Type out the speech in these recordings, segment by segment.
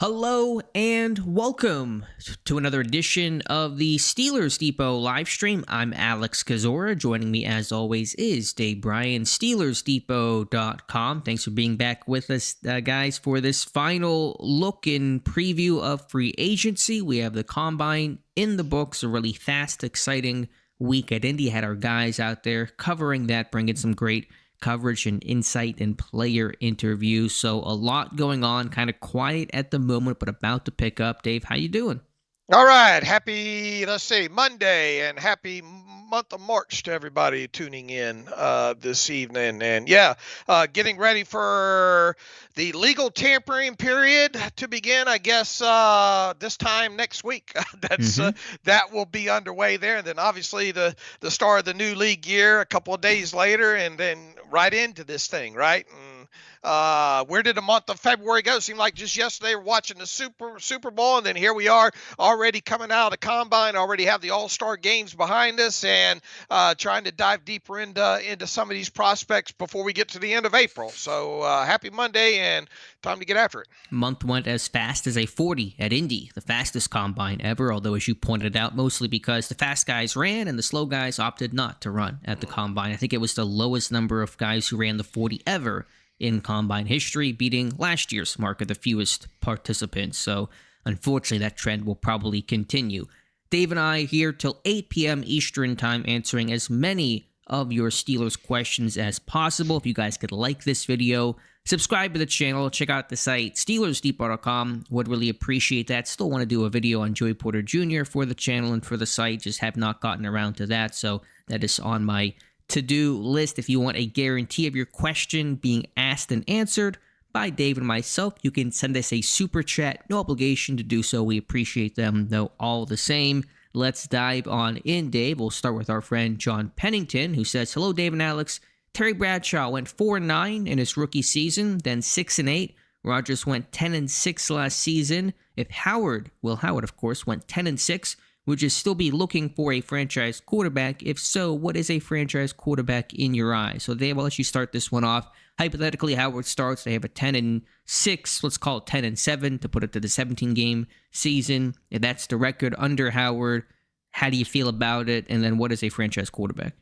Hello and welcome to another edition of the Steelers Depot live stream. I'm Alex Kozora. Joining me as always is Bryan, SteelersDepot.com. Thanks for being back with us, guys, for this final look and preview of free agency. We have the Combine in the books, a really fast, exciting week at Indy. Had our guys out there covering that, bringing some great coverage and insight and player interviews. So a lot going on, kind of quiet at the moment, but about to pick up. Dave, how you doing? All right. Happy, Monday, and happy month of March to everybody tuning in this evening. And getting ready for the legal tampering period to begin, I guess, this time next week. That will be underway there. And then obviously the start of the new league year a couple of days later, and then right into this thing, right? Where did the month of February go? Seemed like just yesterday we're watching the Super Bowl, and then here we are already coming out of the Combine, already have the All-Star games behind us, and trying to dive deeper into some of these prospects before we get to the end of April. So happy Monday, and time to get after it. Month went as fast as a 40 at Indy, the fastest Combine ever, although as you pointed out, mostly because the fast guys ran and the slow guys opted not to run at the Combine. I think it was the lowest number of guys who ran the 40 ever in Combine history, beating last year's mark of the fewest participants. So unfortunately, that trend will probably continue. Dave and I here till 8 p.m. Eastern time, answering as many of your Steelers questions as possible. If you guys could like this video, subscribe to the channel, check out the site, SteelersDepot.com. Would really appreciate that. Still want to do a video on Joey Porter Jr. for the channel and for the site. Just have not gotten around to that. So that is on my to-do list. If you want a guarantee of your question being asked and answered by Dave and myself, you can send us a super chat. No obligation to do so. We appreciate them, though, all the same. Let's dive on in, Dave. We'll start with our friend John Pennington, who says, "Hello, Dave and Alex. Terry Bradshaw went 4-9 in his rookie season, then 6-8. Rodgers went 10-6 last season. If Howard, of course, went 10-6, would you still be looking for a franchise quarterback? If so, what is a franchise quarterback in your eyes?" So Dave, I'll let you start this one off. Hypothetically, Howard starts. They have a 10-6, let's call it 10-7 to put it to the 17-game season. If that's the record under Howard, how do you feel about it? And then what is a franchise quarterback?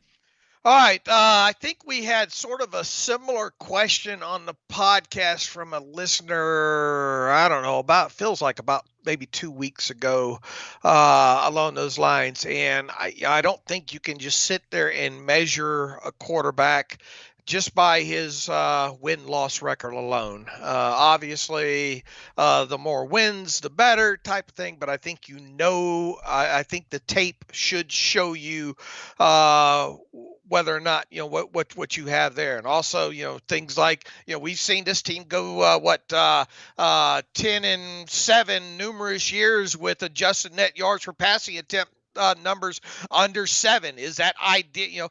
All right. I think we had sort of a similar question on the podcast from a listener, I don't know, feels like about maybe 2 weeks ago, along those lines. And I don't think you can just sit there and measure a quarterback just by his win-loss record alone. Obviously, the more wins, the better type of thing. But I think I think the tape should show you whether or not what you have there, and also things like we've seen this team go 10-7 numerous years with adjusted net yards per passing attempt numbers under 7. Is that idea?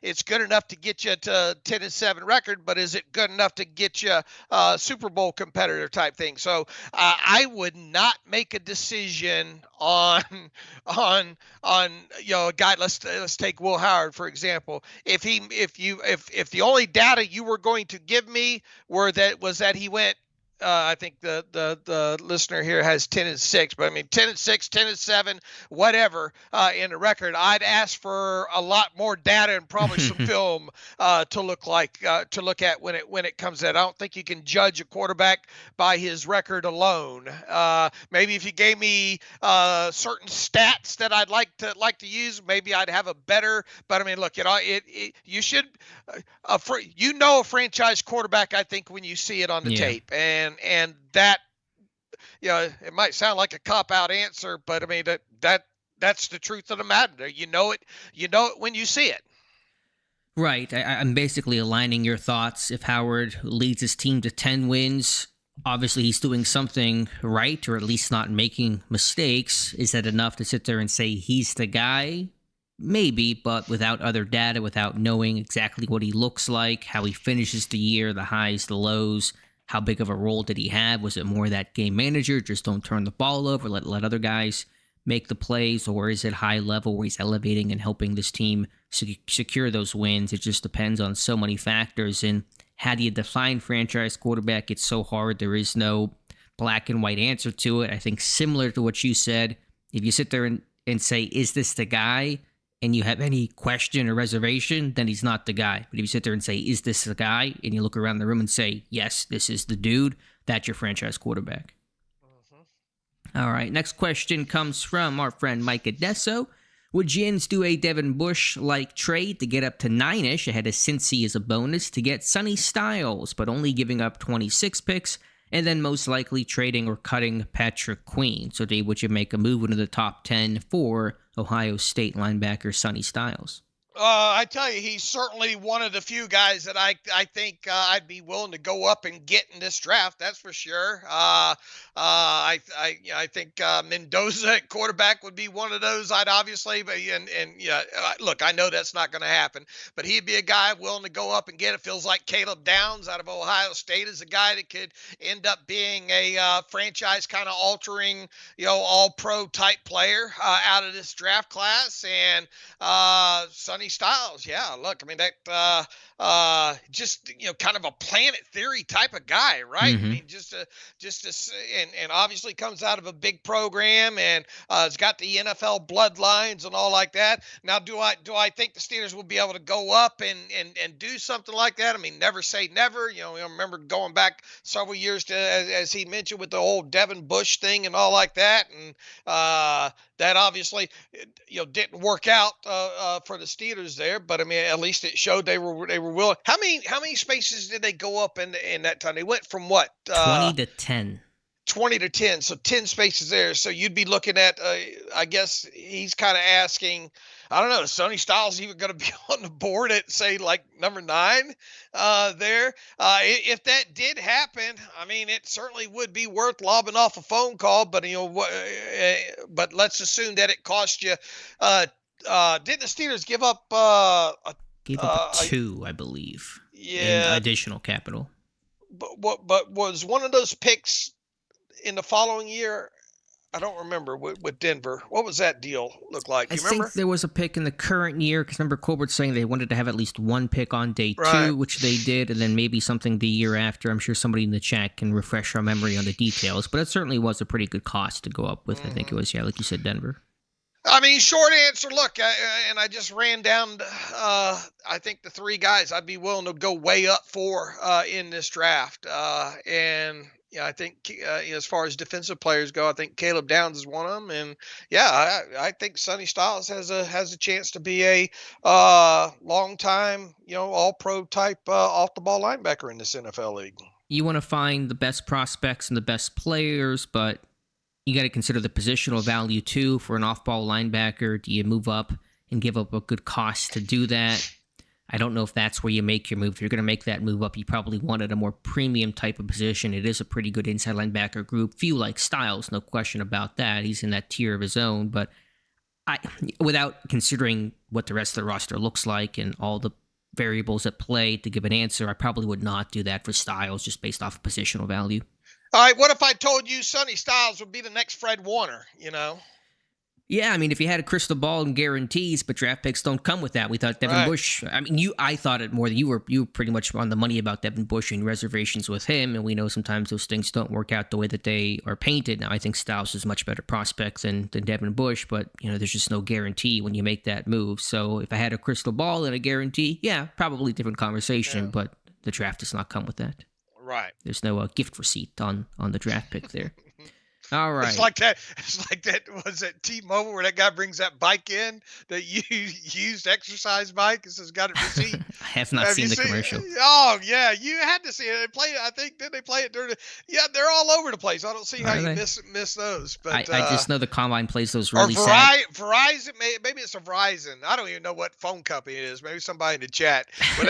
It's good enough to get you to 10-7 record, but is it good enough to get you a Super Bowl competitor type thing? So I would not make a decision on a guy. Let's take Will Howard for example. If the only data you were going to give me was that he went. I think the listener here has 10-6, but I mean 10-6, 10-7, whatever in the record. I'd ask for a lot more data and probably some film to look at when it comes out. I don't think you can judge a quarterback by his record alone. Maybe if you gave me certain stats that I'd like to use, maybe I'd have a better. But I mean, look, you should a franchise quarterback, I think, when you see it on the tape. And that, it might sound like a cop-out answer, but I mean that's the truth of the matter. You know it when you see it. Right. I'm basically aligning your thoughts. If Howard leads his team to 10 wins, obviously he's doing something right, or at least not making mistakes. Is that enough to sit there and say he's the guy? Maybe, but without other data, without knowing exactly what he looks like, how he finishes the year, the highs, the lows, how big of a role did he have? Was it more that game manager, just don't turn the ball over, let other guys make the plays, or is it high level where he's elevating and helping this team secure those wins? It just depends on so many factors. And how do you define franchise quarterback? It's so hard. There is no black and white answer to it. I think similar to what you said, if you sit there and say, is this the guy? And you have any question or reservation, then he's not the guy. But if you sit there and say, is this the guy? And you look around the room and say, yes, this is the dude, that's your franchise quarterback. All right, next question comes from our friend Mike Adesso. Would Jins do a Devin Bush-like trade to get up to 9-ish ahead of Cincy as a bonus to get Sonny Styles, but only giving up 26 picks, and then most likely trading or cutting Patrick Queen? So, Dave, would you make a move into the top 10 for Ohio State linebacker Sonny Styles? I tell you, he's certainly one of the few guys that I think I'd be willing to go up and get in this draft. That's for sure. I think Mendoza at quarterback would be one of those. I'd obviously, but look, I know that's not going to happen, but he'd be a guy willing to go up and get it. Feels like Caleb Downs out of Ohio State is a guy that could end up being a franchise kind of altering, all-pro type player out of this draft class. And Sonny Styles, yeah. Look, I mean that just kind of a Planet Theory type of guy, right? Mm-hmm. I mean, and obviously comes out of a big program and has got the NFL bloodlines and all like that. Now, do I think the Steelers will be able to go up and do something like that? I mean, never say never. I remember going back several years to, as he mentioned, with the old Devin Bush thing and all like that, and that obviously didn't work out for the Steelers there. But I mean, at least it showed they were willing. How many spaces did they go up in that time? They went from what? 20 to 10. 20 to 10. So 10 spaces there. So you'd be looking at, I guess he's kind of asking, I don't know, Sonny Styles even going to be on the board at, say, like number 9 there. If that did happen, I mean, it certainly would be worth lobbing off a phone call. But, but let's assume that it cost you. Didn't the Steelers give up? Gave up 2, I believe. Yeah. In additional capital. But was one of those picks in the following year? I don't remember with Denver. What was that deal look like? You remember? I think there was a pick in the current year, because remember Colbert saying they wanted to have at least one pick on day 2, which they did, and then maybe something the year after. I'm sure somebody in the chat can refresh our memory on the details, but it certainly was a pretty good cost to go up with. I think it was, like you said, Denver. I mean, short answer, look, and I just ran down, I think the 3 guys I'd be willing to go way up for in this draft. And I think as far as defensive players go, I think Caleb Downs is one of them. And I think Sonny Styles has a chance to be a long time, all pro type off the ball linebacker in this NFL league. You want to find the best prospects and the best players, but you got to consider the positional value too for an off-ball linebacker. Do you move up and give up a good cost to do that? I don't know if that's where you make your move. If you're going to make that move up, you probably wanted a more premium type of position. It is a pretty good inside linebacker group. Few like Styles, no question about that. He's in that tier of his own. But without considering what the rest of the roster looks like and all the variables at play to give an answer, I probably would not do that for Styles just based off of positional value. All right, what if I told you Sonny Styles would be the next Fred Warner, Yeah, I mean, if you had a crystal ball and guarantees, but draft picks don't come with that. We thought Devin Bush. I mean, I thought it more than you were pretty much on the money about Devin Bush and reservations with him, and we know sometimes those things don't work out the way that they are painted. Now, I think Styles is a much better prospect than Devin Bush, but there's just no guarantee when you make that move. So if I had a crystal ball and a guarantee, yeah, probably different conversation, but the draft does not come with that. Right. There's no gift receipt on the draft pick there. All right. It's like that. Was it T-Mobile where that guy brings that bike in that you used exercise bike and says got a receipt? I have not seen the commercial. Oh yeah, you had to see it. They played. I think did they play it during? They're all over the place. I don't see how you miss those. But I just know the combine plays those really Verizon. Maybe it's a Verizon. I don't even know what phone company it is. Maybe somebody in the chat. When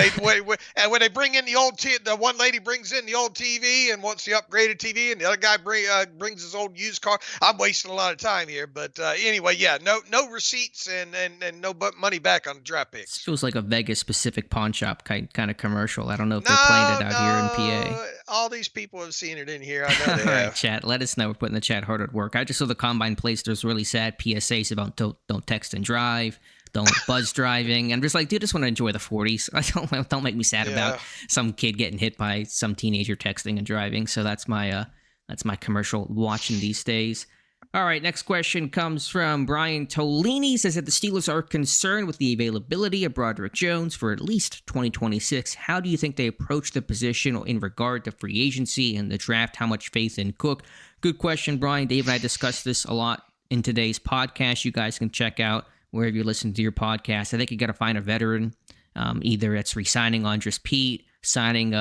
they bring in the one lady brings in the old TV and wants the upgraded TV, and the other guy brings his old used car. I'm wasting a lot of time here, but anyway, no receipts and no money back on the draft picks. This feels like a Vegas specific pawn shop kind of commercial. I don't know if they're playing it out here in PA. All these people have seen it in here. I know they have. All right, chat. Let us know. We're putting the chat hard at work. I just saw the combine plays. There's really sad PSAs about don't text and drive. Don't buzz driving. I'm just like, dude, I just want to enjoy the 40s. Don't make me sad about some kid getting hit by some teenager texting and driving. So that's my That's my commercial watching these days. All right, next question comes from Bryan Tolini. Says that the Steelers are concerned with the availability of Broderick Jones for at least 2026. How do you think they approach the position in regard to free agency and the draft? How much faith in Cook? Good question, Brian. Dave and I discussed this a lot in today's podcast. You guys can check out wherever you listen to your podcast. I think you got to find a veteran. Either it's re-signing Andres Pete, signing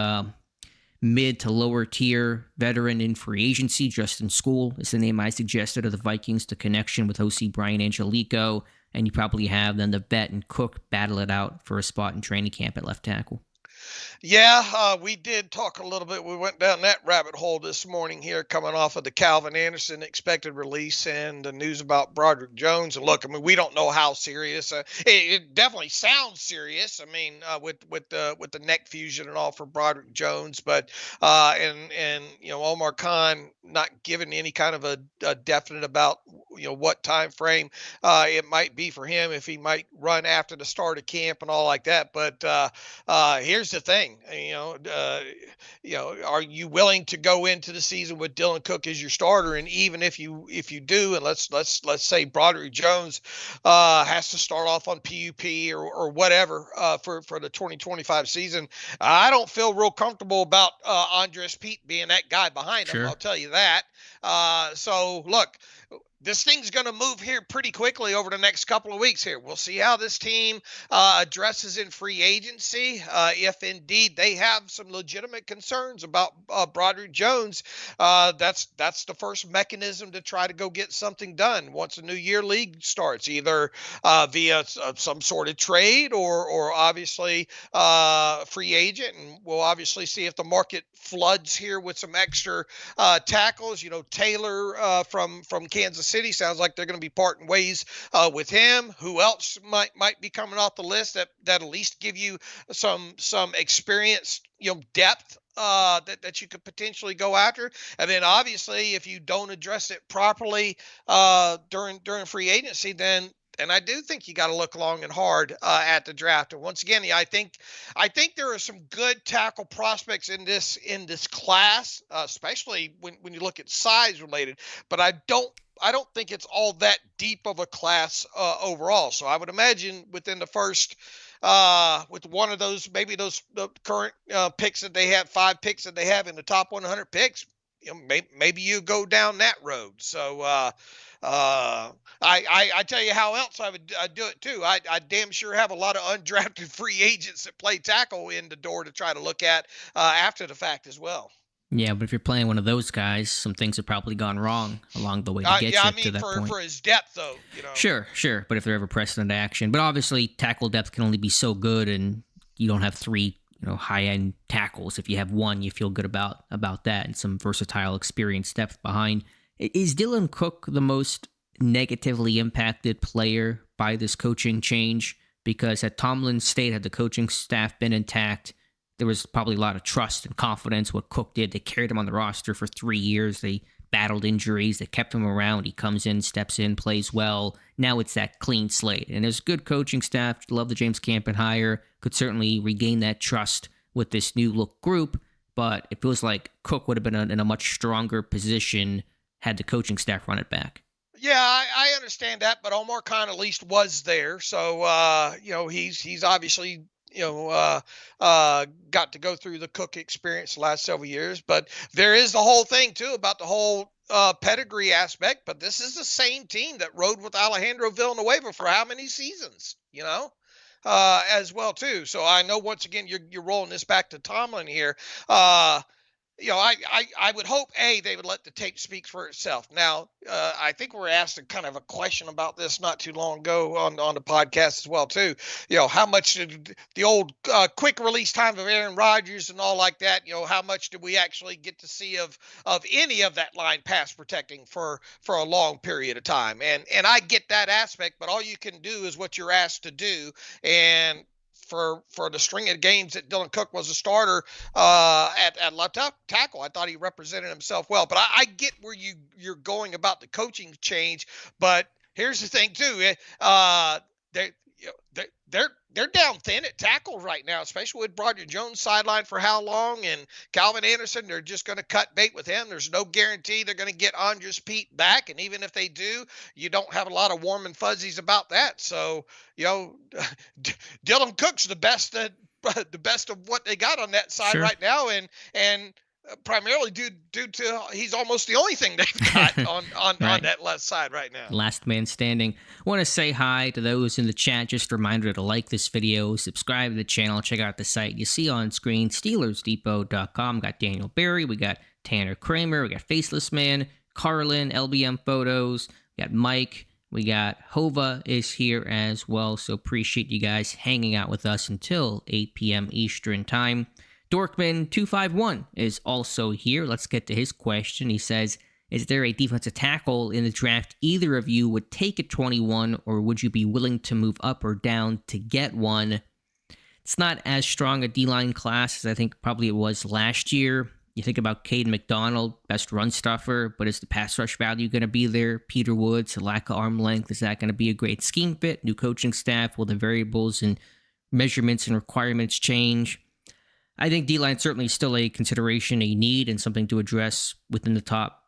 mid to lower tier veteran in free agency. Justin School is the name I suggested of the Vikings, the connection with OC Brian Angelico, and you probably have then the vet and Cook battle it out for a spot in training camp at left tackle. Yeah, we did talk a little bit. We went down that rabbit hole this morning here, coming off of the Calvin Anderson expected release and the news about Broderick Jones. And look, I mean, we don't know how serious. It definitely sounds serious. I mean, with the neck fusion and all for Broderick Jones, but and Omar Khan not giving any kind of a definite about what time frame it might be for him, if he might run after the start of camp and all like that. But here's the thing. Are you willing to go into the season with Dylan Cook as your starter? And even if you do, and let's say Broderick Jones has to start off on PUP or whatever for the 2025 season, I don't feel real comfortable about Andres Pete being that guy behind him. I'll tell you that. So look, this thing's going to move here pretty quickly over the next couple of weeks here. We'll see how this team addresses in free agency. If indeed they have some legitimate concerns about Broderick Jones, that's the first mechanism to try to go get something done once a new year league starts, either via some sort of trade or obviously free agent. And we'll obviously see if the market floods here with some extra tackles. Taylor from Kansas City sounds like they're going to be parting ways with him. Who else might be coming off the list that at least give you some experience, depth that you could potentially go after? And then obviously, if you don't address it properly during free agency, then I do think you got to look long and hard at the draft. And once again, I think there are some good tackle prospects in this class, especially when you look at size related. But I don't think it's all that deep of a class overall. So I would imagine within the first, with one of those, maybe the current picks that they have, 5 picks that they have in the top 100 picks, maybe you go down that road. So I tell you how else I'd do it too. I damn sure have a lot of undrafted free agents that play tackle in the door to try to look at after the fact as well. Yeah, but if you're playing one of those guys, some things have probably gone wrong along the way to get you to that point. For his depth, though. Sure. But if they're ever pressed into action. But obviously, tackle depth can only be so good, and you don't have 3 high-end tackles. If you have 1, you feel good about that, and some versatile experience depth behind. Is Dylan Cook the most negatively impacted player by this coaching change? Because at Tomlin State, had the coaching staff been intact, there was probably a lot of trust and confidence what Cook did. They carried him on the roster for 3 years. They battled injuries. They kept him around. He comes in, steps in, plays well. Now it's that clean slate. And there's good coaching staff. Love the James Campen hire. Could certainly regain that trust with this new look group. But it feels like Cook would have been in a much stronger position had the coaching staff run it back. Yeah, I understand that, but Omar Khan at least was there. So, he's obviously got to go through the Cook experience the last several years. But there is the whole thing, too, about the whole pedigree aspect. But this is the same team that rode with Alejandro Villanueva for how many seasons, as well, too. So I know, once again, you're rolling this back to Tomlin here. I would hope, they would let the tape speak for itself. Now, I think we were asked a kind of a question about this not too long ago on the podcast as well, too. How much did the old quick release time of Aaron Rodgers and all like that, how much did we actually get to see of any of that line pass protecting for a long period of time? And I get that aspect, but all you can do is what you're asked to do. And for the string of games that Dylan Cook was a starter at left tackle, I thought he represented himself well. But I get where you're going about the coaching change. But here's the thing too: they're down thin at tackle right now, especially with Broderick Jones sidelined for how long, and Calvin Anderson. They're just going to cut bait with him. There's no guarantee they're going to get Andres Pete back, and even if they do, you don't have a lot of warm and fuzzies about that. So Dylan Cook's the best of what they got on that side Sure. right now, and primarily due to he's almost the only thing they've got on Right. that left side right now. Last man standing. Want to say hi to those in the chat. Just a reminder to like this video, subscribe to the channel, check out the site you see on screen, SteelersDepot.com. Got Daniel Berry, we got Tanner Kramer, we got Faceless Man, Carlin, LBM Photos, we got Mike, we got Hova is here as well. So appreciate you guys hanging out with us until 8 p.m. Eastern Time. Dorkman251 is also here. Let's get to his question. He says, is there a defensive tackle in the draft either of you would take at 21, or would you be willing to move up or down to get one? It's not as strong a D-line class as I think probably it was last year. You think about Caden McDonald, best run stuffer, but is the pass rush value going to be there? Peter Woods, a lack of arm length, is that going to be a great scheme fit? New coaching staff, will the variables and measurements and requirements change? I think D-line certainly still a consideration, a need, and something to address within the top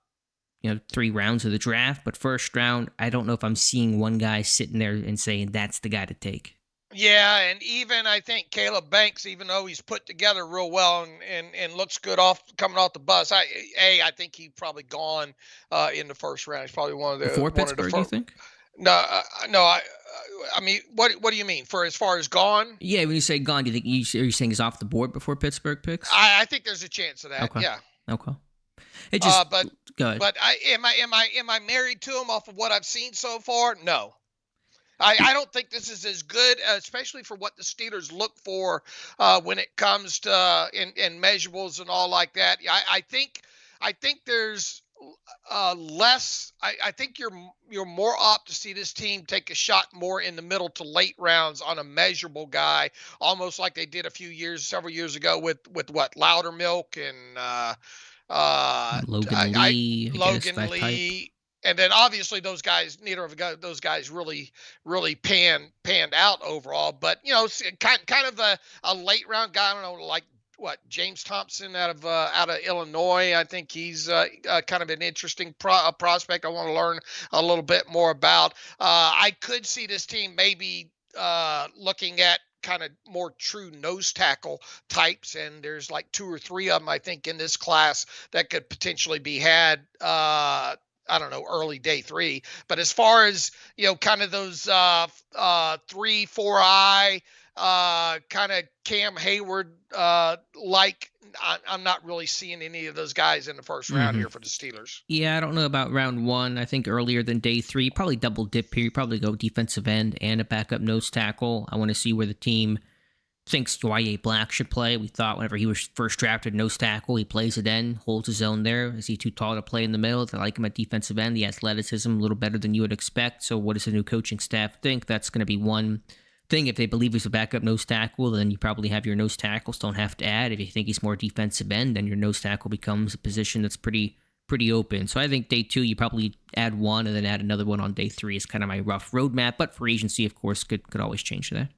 3 rounds of the draft. But first round, I don't know if I'm seeing one guy sitting there and saying that's the guy to take. Yeah, and even I think Caleb Banks, even though he's put together real well and looks good coming off the bus, I think he's probably gone in the first round. He's probably one of the Before Pittsburgh, you think? No. I mean, what do you mean for as far as gone? Yeah, when you say gone, do you think are you saying he's off the board before Pittsburgh picks? I think there's a chance of that. Okay. Yeah. Okay. It just go ahead. But am I married to him off of what I've seen so far? No. I don't think this is as good, especially for what the Steelers look for when it comes to in measurables and all like that. I think there's less. I think you're more apt to see this team take a shot more in the middle to late rounds on a measurable guy, almost like they did several years ago with what Loudermilk and Logan Lee. Logan Lee. And then obviously those guys, neither of those guys really panned out overall. But kind of a late round guy. I don't know, like what, James Thompson out of Illinois. I think he's kind of an interesting prospect. I want to learn a little bit more about. I could see this team maybe looking at kind of more true nose tackle types, and there's like 2 or 3 of them I think in this class that could potentially be had. I don't know, early day 3. But as far as, kind of those 3, 4 eye, kind of Cam Hayward, I'm not really seeing any of those guys in the first round here for the Steelers. Yeah, I don't know about round 1. I think earlier than day 3, probably double dip here. Probably go defensive end and a backup nose tackle. I want to see where the team thinks Y.A. Black should play. We thought whenever he was first drafted nose tackle, he plays it in, holds his own there. Is he too tall to play in the middle? They like him at defensive end. The athleticism a little better than you would expect. So what does the new coaching staff think? That's going to be one thing. If they believe he's a backup nose tackle, then you probably have your nose tackles, don't have to add. If you think he's more defensive end, then your nose tackle becomes a position that's pretty open. So I think day 2, you probably add one and then add another one on day 3 is kind of my rough roadmap. But free agency, of course, could always change that.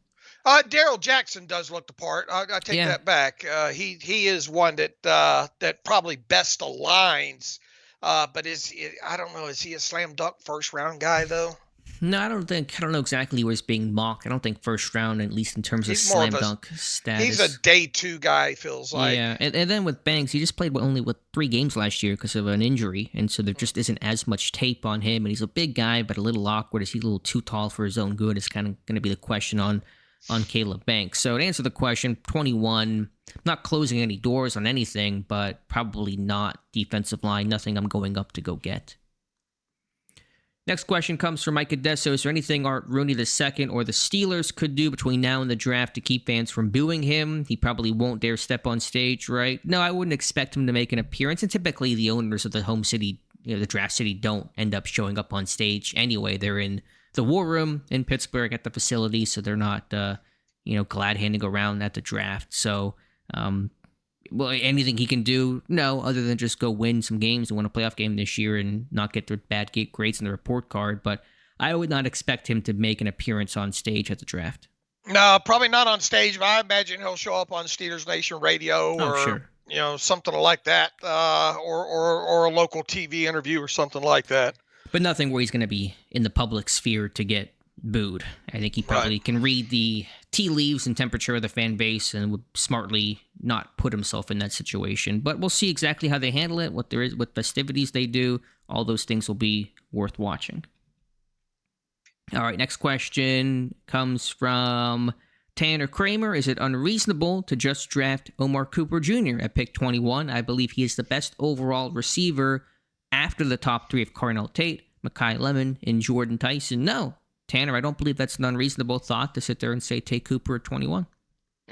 Daryl Jackson does look the part. I take that back. He is one that probably best aligns. But I don't know. Is he a slam dunk first round guy though? No, I don't know exactly where he's being mocked. I don't think first round, at least in terms of slam dunk status. He's a day 2 guy, feels like. Yeah, and then with Banks, he just played only with 3 games last year because of an injury, and so there just isn't as much tape on him. And he's a big guy, but a little awkward. Is he a little too tall for his own good? Is kind of going to be the question on Caleb Banks. So to answer the question, 21, not closing any doors on anything, but probably not defensive line. Nothing I'm going up to go get. Next question comes from Mike Adesso. Is there anything Art Rooney II or the Steelers could do between now and the draft to keep fans from booing him? He probably won't dare step on stage, right? No, I wouldn't expect him to make an appearance. And typically the owners of the home city, the draft city, don't end up showing up on stage anyway. They're in the war room in Pittsburgh at the facility, so they're not, glad handing around at the draft. So, anything he can do? No, other than just go win some games and win a playoff game this year and not get their bad grades in the report card. But I would not expect him to make an appearance on stage at the draft. No, probably not on stage, but I imagine he'll show up on Steelers Nation Radio Oh, or sure. something like that, or a local TV interview or something like that. But nothing where he's going to be in the public sphere to get booed. I think he Right. probably can read the tea leaves and temperature of the fan base and would smartly not put himself in that situation. But we'll see exactly how they handle it, what there is, what festivities they do. All those things will be worth watching. All right, next question comes from Tanner Kramer. Is it unreasonable to just draft Omar Cooper Jr. at pick 21? I believe he is the best overall receiver after the top three of Carnell Tate, Mekhi Lemon, and Jordan Tyson. No, Tanner, I don't believe that's an unreasonable thought to sit there and say take Cooper at 21.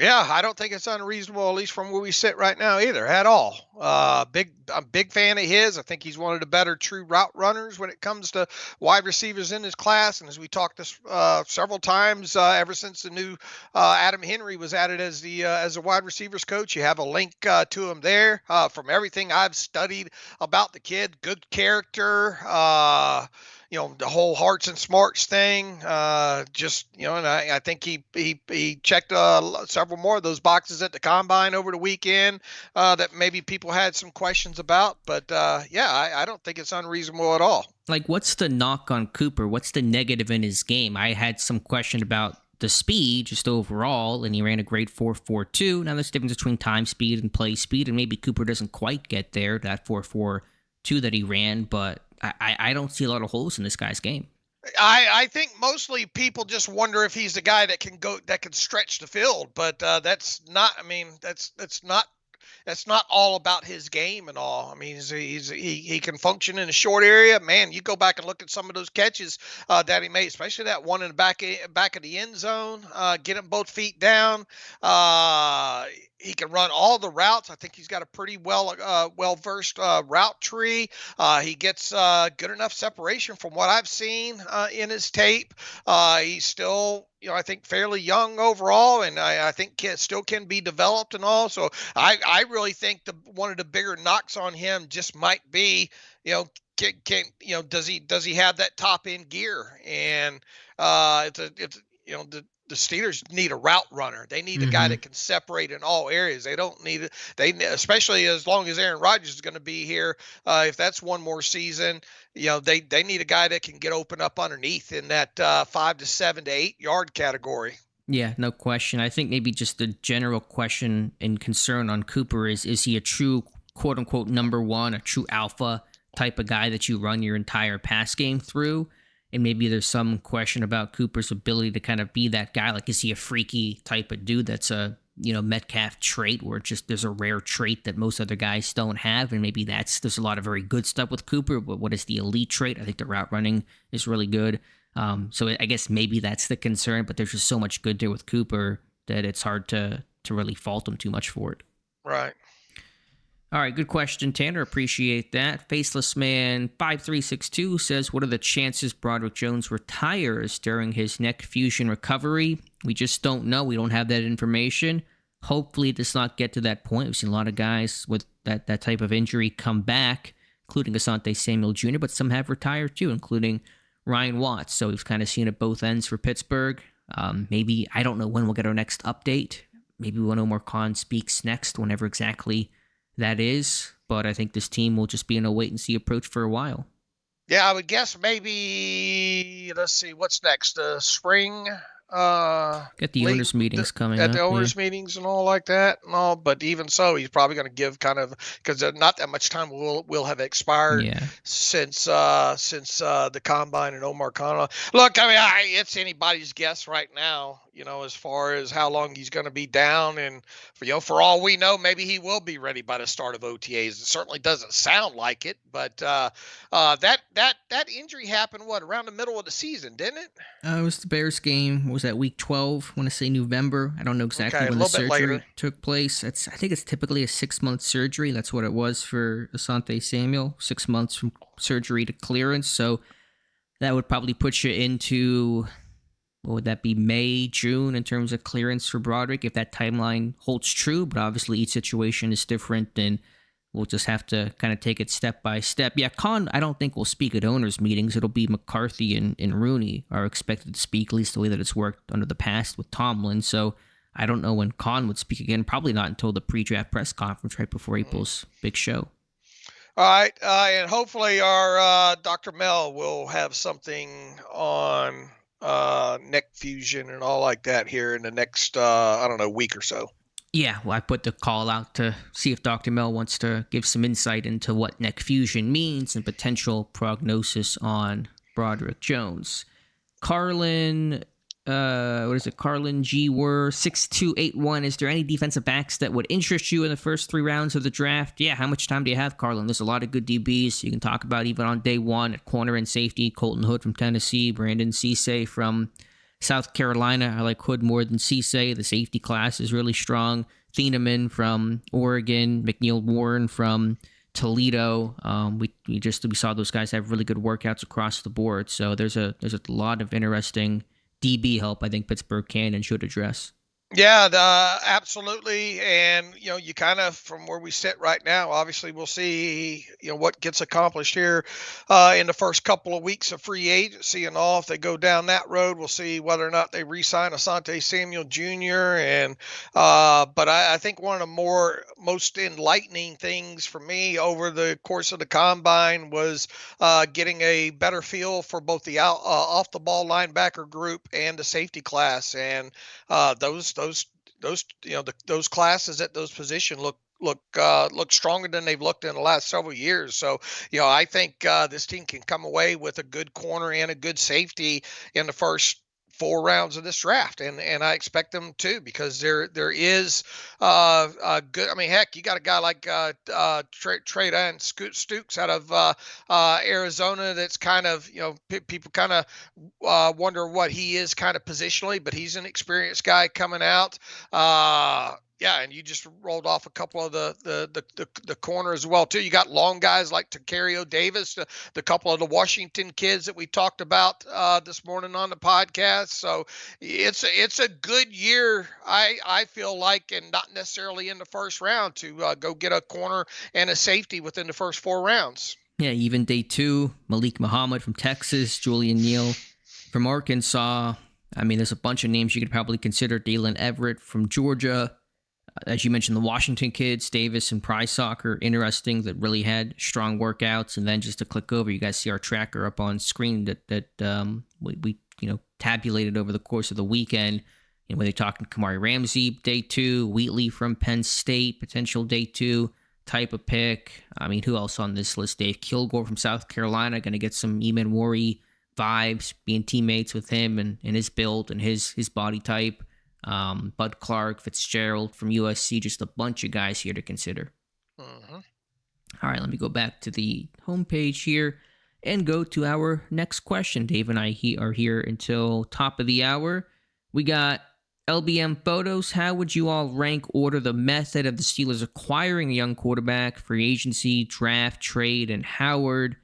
Yeah, I don't think it's unreasonable, at least from where we sit right now either, at all. I'm a big fan of his. I think he's one of the better true route runners when it comes to wide receivers in his class. And as we talked this several times, ever since the new Adam Henry was added as a wide receivers coach, you have a link to him there. From everything I've studied about the kid, good character. The whole hearts and smarts thing. And I think he checked several more of those boxes at the combine over the weekend that maybe people had some questions about. But I don't think it's unreasonable at all. Like, what's the knock on Cooper? What's the negative in his game? I had some question about the speed just overall, and he ran a great 4.42. Now, there's a difference between time speed and play speed, and maybe Cooper doesn't quite get there, that 4.42 that he ran, but I don't see a lot of holes in this guy's game. I think mostly people just wonder if he's the guy that can stretch the field, but that's not. I mean, that's not all about his game and all. I mean, he can function in a short area. Man, you go back and look at some of those catches that he made, especially that one in the back of the end zone. Get him both feet down. He can run all the routes. I think he's got a pretty well versed route tree. He gets good enough separation from what I've seen in his tape. He's still, I think fairly young overall, and I think still can be developed and all. So I really think one of the bigger knocks on him just might be, does he have that top end gear? And the Steelers need a route runner. They need a guy that can separate in all areas. They don't need it. Especially as long as Aaron Rodgers is going to be here. If that's one more season, they need a guy that can get open up underneath in that 5 to 7 to 8 yard category. Yeah, no question. I think maybe just the general question and concern on Cooper is he a true quote unquote number one, a true alpha type of guy that you run your entire pass game through? And maybe there's some question about Cooper's ability to kind of be that guy. Like, is he a freaky type of dude that's a, Metcalf trait where there's a rare trait that most other guys don't have? And maybe there's a lot of very good stuff with Cooper, but what is the elite trait? I think the route running is really good. So I guess maybe that's the concern, but there's just so much good there with Cooper that it's hard to really fault him too much for it. Right. All right, good question, Tanner. Appreciate that. Faceless Man 5362 says, what are the chances Broderick Jones retires during his neck fusion recovery? We just don't know. We don't have that information. Hopefully it does not get to that point. We've seen a lot of guys with that type of injury come back, including Asante Samuel Jr., but some have retired too, including Ryan Watts. So we've kind of seen it both ends for Pittsburgh. Maybe, I don't know when we'll get our next update. Maybe when Omar Khan speaks next, whenever exactly that is, but I think this team will just be in a wait-and-see approach for a while. Yeah, I would guess maybe, let's see, what's next? Spring? Get the owners' meetings coming at up. the owners' meetings and all like that and all. But even so, he's probably going to give kind of, because not that much time will have expired since the combine and Omar Khan. Look, I mean, it's anybody's guess right now. As far as how long he's going to be down, and for all we know, maybe he will be ready by the start of OTAs. It certainly doesn't sound like it, but that injury happened around the middle of the season, didn't it? It was the Bears game. What was that, week 12? I want to say November. I don't know exactly when the surgery took place. I think it's typically a 6-month surgery. That's what it was for Asante Samuel. 6 months from surgery to clearance. So that would probably put you into, what would that be, May, June in terms of clearance for Broderick, if that timeline holds true. But obviously each situation is different, and we'll just have to kind of take it step by step. Yeah, Khan, I don't think will speak at owners' meetings. It'll be McCarthy and Rooney are expected to speak, at least the way that it's worked under the past with Tomlin. So I don't know when Khan would speak again. Probably not until the pre-draft press conference right before April's big show. All right, and hopefully our Dr. Mel will have something on neck fusion and all like that here in the next, week or so. Yeah, well, I put the call out to see if Dr. Mel wants to give some insight into what neck fusion means and potential prognosis on Broderick Jones. Carlin, Carlin G. Were 6281. Is there any defensive backs that would interest you in the first 3 rounds of the draft? Yeah, how much time do you have, Carlin? There's a lot of good DBs you can talk about even on day one at corner and safety. Colton Hood from Tennessee, Brandon Cisse from South Carolina. I like Hood more than Cisse. The safety class is really strong. Thieneman from Oregon, McNeil Warren from Toledo. We saw those guys have really good workouts across the board. So there's a lot of interesting DB help I think Pittsburgh can and should address. Yeah, absolutely. And, you kind of, from where we sit right now, obviously we'll see, what gets accomplished here in the first couple of weeks of free agency and all. If they go down that road, we'll see whether or not they re-sign Asante Samuel Jr. But I think one of the most enlightening things for me over the course of the combine was getting a better feel for both the off the ball linebacker group and the safety class. And those classes at those positions look stronger than they've looked in the last several years. So, I think this team can come away with a good corner and a good safety in the first 4 rounds of this draft, and I expect them to, because there is a good. I mean, heck, you got a guy like Trey Stukes out of Arizona. That's kind of, people kind of wonder what he is kind of positionally, but he's an experienced guy coming out. Yeah, and you just rolled off a couple of the corner as well too. You got long guys like Tacario Davis, the couple of the Washington kids that we talked about this morning on the podcast. So it's a good year, I feel like, and not necessarily in the first round to go get a corner and a safety within the first 4 rounds. Yeah, even day 2, Malik Muhammad from Texas, Julian Neal from Arkansas. I mean, there's a bunch of names you could probably consider. Dalen Everett from Georgia. As you mentioned, the Washington kids, Davis and Price Soccer, interesting, that really had strong workouts. And then just to click over, you guys see our tracker up on screen that we tabulated over the course of the weekend. When they're talking Kamari Ramsey, day 2, Wheatley from Penn State, potential day 2 type of pick. I mean, who else on this list? Dave Kilgore from South Carolina, going to get some Eman Wari vibes, being teammates with him and his build and his body type. Bud Clark, Fitzgerald from USC, just a bunch of guys here to consider. Mm-hmm. All right, let me go back to the homepage here and go to our next question. Dave and I are here until top of the hour. We got LBM Photos. How would you all rank order the method of the Steelers acquiring a young quarterback, free agency, draft, trade, and Howard?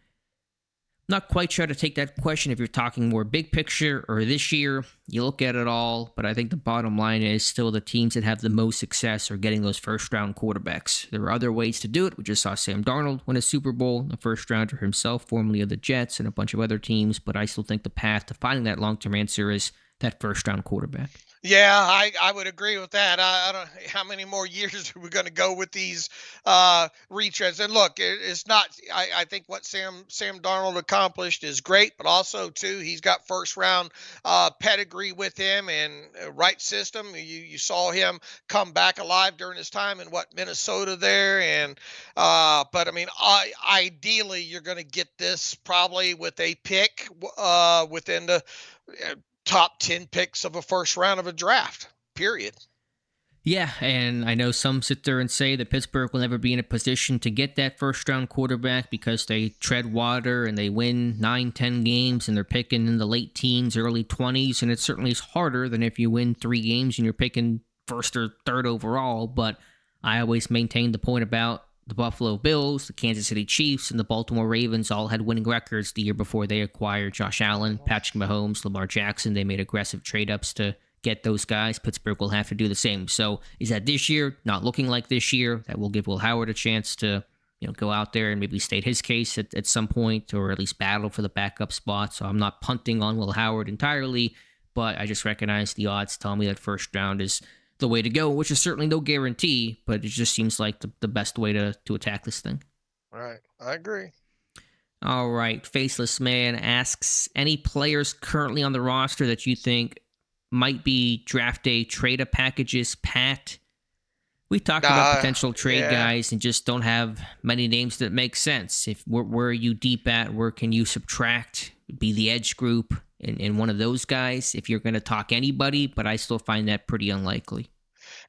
Not quite sure how to take that question if you're talking more big picture or this year. You look at it all, but I think the bottom line is still the teams that have the most success are getting those first-round quarterbacks. There are other ways to do it. We just saw Sam Darnold win a Super Bowl, a first-rounder himself, formerly of the Jets, and a bunch of other teams, but I still think the path to finding that long-term answer is that first-round quarterback. Yeah, I would agree with that. I don't know how many more years are we going to go with these retreads. And look, it's not. I think what Sam Darnold accomplished is great, but also too, he's got first round pedigree with him and right system. You saw him come back alive during his time in Minnesota there, and but I mean, ideally you're going to get this probably with a pick within the top 10 picks of a first round of a draft, period. Yeah, and I know some sit there and say that Pittsburgh will never be in a position to get that first-round quarterback because they tread water and they win 9-10 games and they're picking in the late teens, early 20s, and it certainly is harder than if you win 3 games and you're picking first or third overall, but I always maintain the point about the Buffalo Bills, the Kansas City Chiefs, and the Baltimore Ravens all had winning records the year before they acquired Josh Allen, Patrick Mahomes, Lamar Jackson. They made aggressive trade-ups to get those guys. Pittsburgh will have to do the same. So is that this year? Not looking like this year. That will give Will Howard a chance to go out there and maybe state his case at some point, or at least battle for the backup spot. So I'm not punting on Will Howard entirely, but I just recognize the odds tell me that first round is the way to go, which is certainly no guarantee, but it just seems like the best way to attack this thing. Right. I agree. All right. Faceless Man asks, any players currently on the roster that you think might be draft day trade-up packages? Pat, we talked about potential trade guys and just don't have many names that make sense. Where are you deep at? Where can you subtract? Be the edge group and one of those guys if you're going to talk anybody, but I still find that pretty unlikely.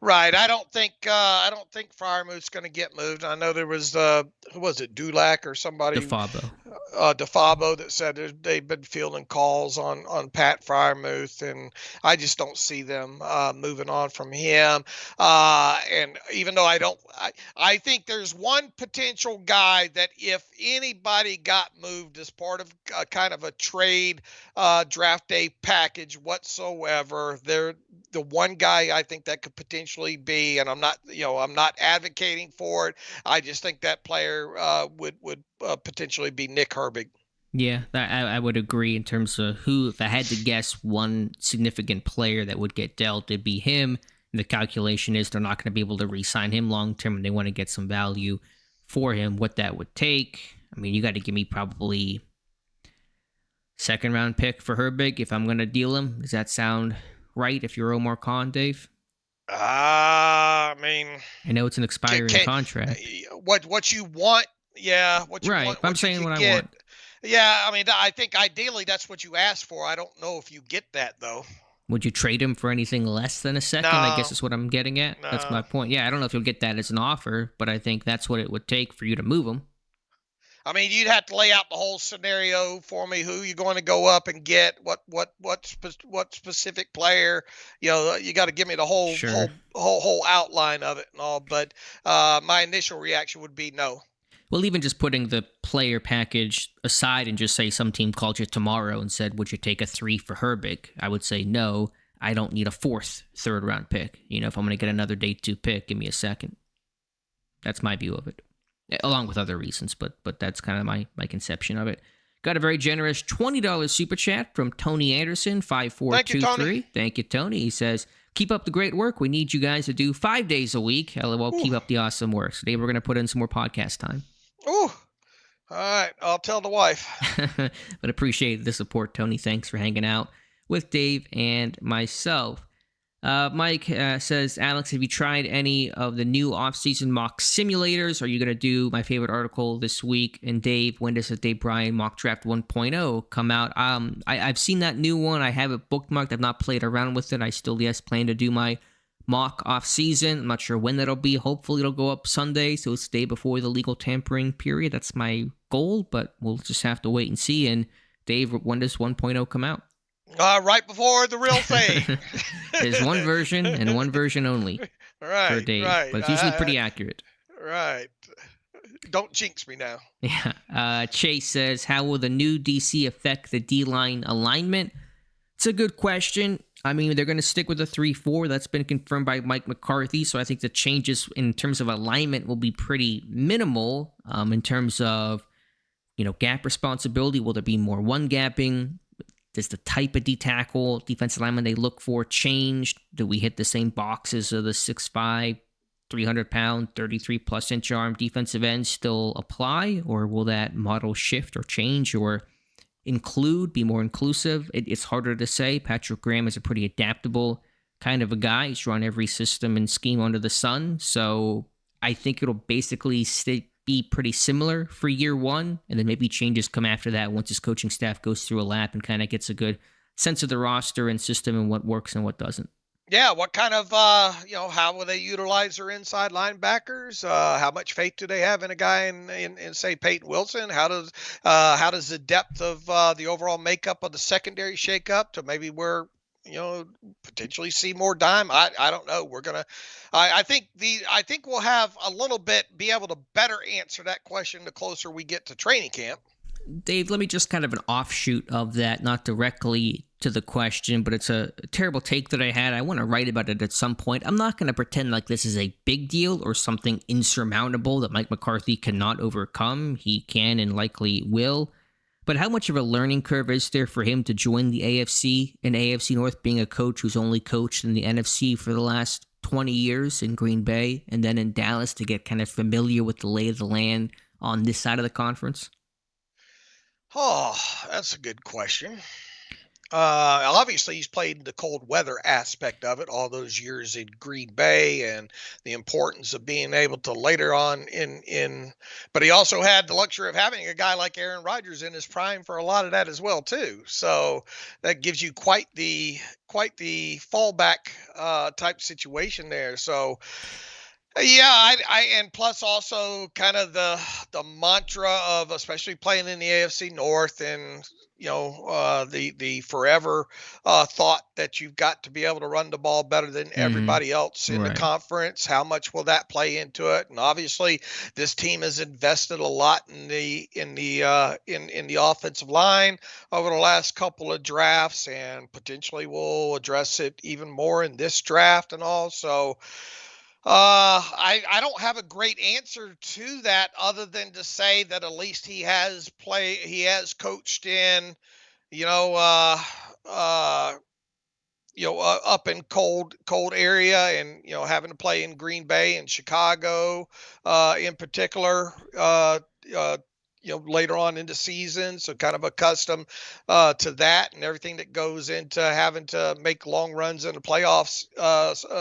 Right. I don't think Fryermuth's going to get moved. I know there was who was it, Dulac or somebody? DeFabo that said they've been fielding calls on Pat Fryermuth, and I just don't see them moving on from him. And even though I think there's one potential guy that if anybody got moved as part of kind of a trade draft day package whatsoever, they're the one guy I think that could potentially be, and I'm not advocating for it. I just think that player would potentially be Nick Herbig. Yeah, I would agree in terms of who, if I had to guess one significant player that would get dealt, it'd be him. And the calculation is they're not going to be able to re-sign him long-term, and they want to get some value for him. What that would take, I mean, you got to give me probably second-round pick for Herbig if I'm going to deal him. Does that sound right if you're Omar Khan, Dave? I mean, I know it's an expiring contract. What you want, yeah. What you right, want, I'm saying what I want. Yeah, I mean, I think ideally that's what you asked for. I don't know if you get that though. Would you trade him for anything less than a second? No, I guess is what I'm getting at. No. That's my point. Yeah, I don't know if you'll get that as an offer, but I think that's what it would take for you to move him. I mean, you'd have to lay out the whole scenario for me. Who you're going to go up and get? What specific player? You got to give me the whole outline of it and all. But my initial reaction would be no. Well, even just putting the player package aside and just say some team called you tomorrow and said, "Would you take a 3 for Herbig?" I would say no. I don't need a third round pick. If I'm going to get another day 2 pick, give me a second. That's my view of it. Along with other reasons, but that's kind of my conception of it. Got a very generous $20 super chat from Tony Anderson, 5423. Thank you, Tony. He says, keep up the great work. We need you guys to do 5 days a week. LOL, keep up the awesome work. Today we're going to put in some more podcast time. Ooh. All right. I'll tell the wife. But appreciate the support, Tony. Thanks for hanging out with Dave and myself. Mike says, Alex, have you tried any of the new off-season mock simulators? Are you going to do my favorite article this week? And Dave, when does the Dave Bryan mock draft 1.0 come out? I've seen that new one. I have it bookmarked. I've not played around with it. I still, plan to do my mock off-season. I'm not sure when that'll be. Hopefully it'll go up Sunday, so it's the day before the legal tampering period. That's my goal, but we'll just have to wait and see. And Dave, when does 1.0 come out? Right before the real thing. There's one version and one version only for Dave, right. But it's usually pretty accurate. Right. Don't jinx me now. Yeah. Chase says, how will the new DC affect the D-line alignment? It's a good question. I mean, they're going to stick with the 3-4. That's been confirmed by Mike McCarthy, so I think the changes in terms of alignment will be pretty minimal in terms of, gap responsibility. Will there be more one-gapping? Does the type of D-tackle, defensive lineman they look for change? Do we hit the same boxes of the 6'5", 300-pound, 33-plus inch arm defensive end still apply? Or will that model shift or change or be more inclusive? It's harder to say. Patrick Graham is a pretty adaptable kind of a guy. He's run every system and scheme under the sun. So I think it'll basically be pretty similar for year one, and then maybe changes come after that once his coaching staff goes through a lap and kind of gets a good sense of the roster and system and what works and what doesn't. Yeah, what kind of, how will they utilize their inside linebackers? How much faith do they have in a guy in say, Peyton Wilson? How does the depth of the overall makeup of the secondary shake up to maybe where, potentially see more dime? I don't know. I think we'll have a little bit, be able to better answer that question the closer we get to training camp. Dave, let me just kind of an offshoot of that, not directly to the question, but it's a terrible take that I had. I want to write about it at some point. I'm not going to pretend like this is a big deal or something insurmountable that Mike McCarthy cannot overcome. He can and likely will. But how much of a learning curve is there for him to join the AFC and AFC North, being a coach who's only coached in the NFC for the last 20 years in Green Bay and then in Dallas, to get kind of familiar with the lay of the land on this side of the conference? Oh, that's a good question. Obviously, he's played the cold weather aspect of it all those years in Green Bay, and the importance of being able to later on but he also had the luxury of having a guy like Aaron Rodgers in his prime for a lot of that as well too. So that gives you quite the fallback type situation there. So yeah, I and plus also kind of the mantra of, especially playing in the AFC North, and the forever thought that you've got to be able to run the ball better than everybody else in the conference. How much will that play into it? And obviously, this team has invested a lot in the offensive line over the last couple of drafts, and potentially will address it even more in this draft and all. So I don't have a great answer to that, other than to say that at least he has coached in, up in cold area, and having to play in Green Bay and Chicago in particular, later on in the season. So kind of accustomed to that and everything that goes into having to make long runs in the playoffs,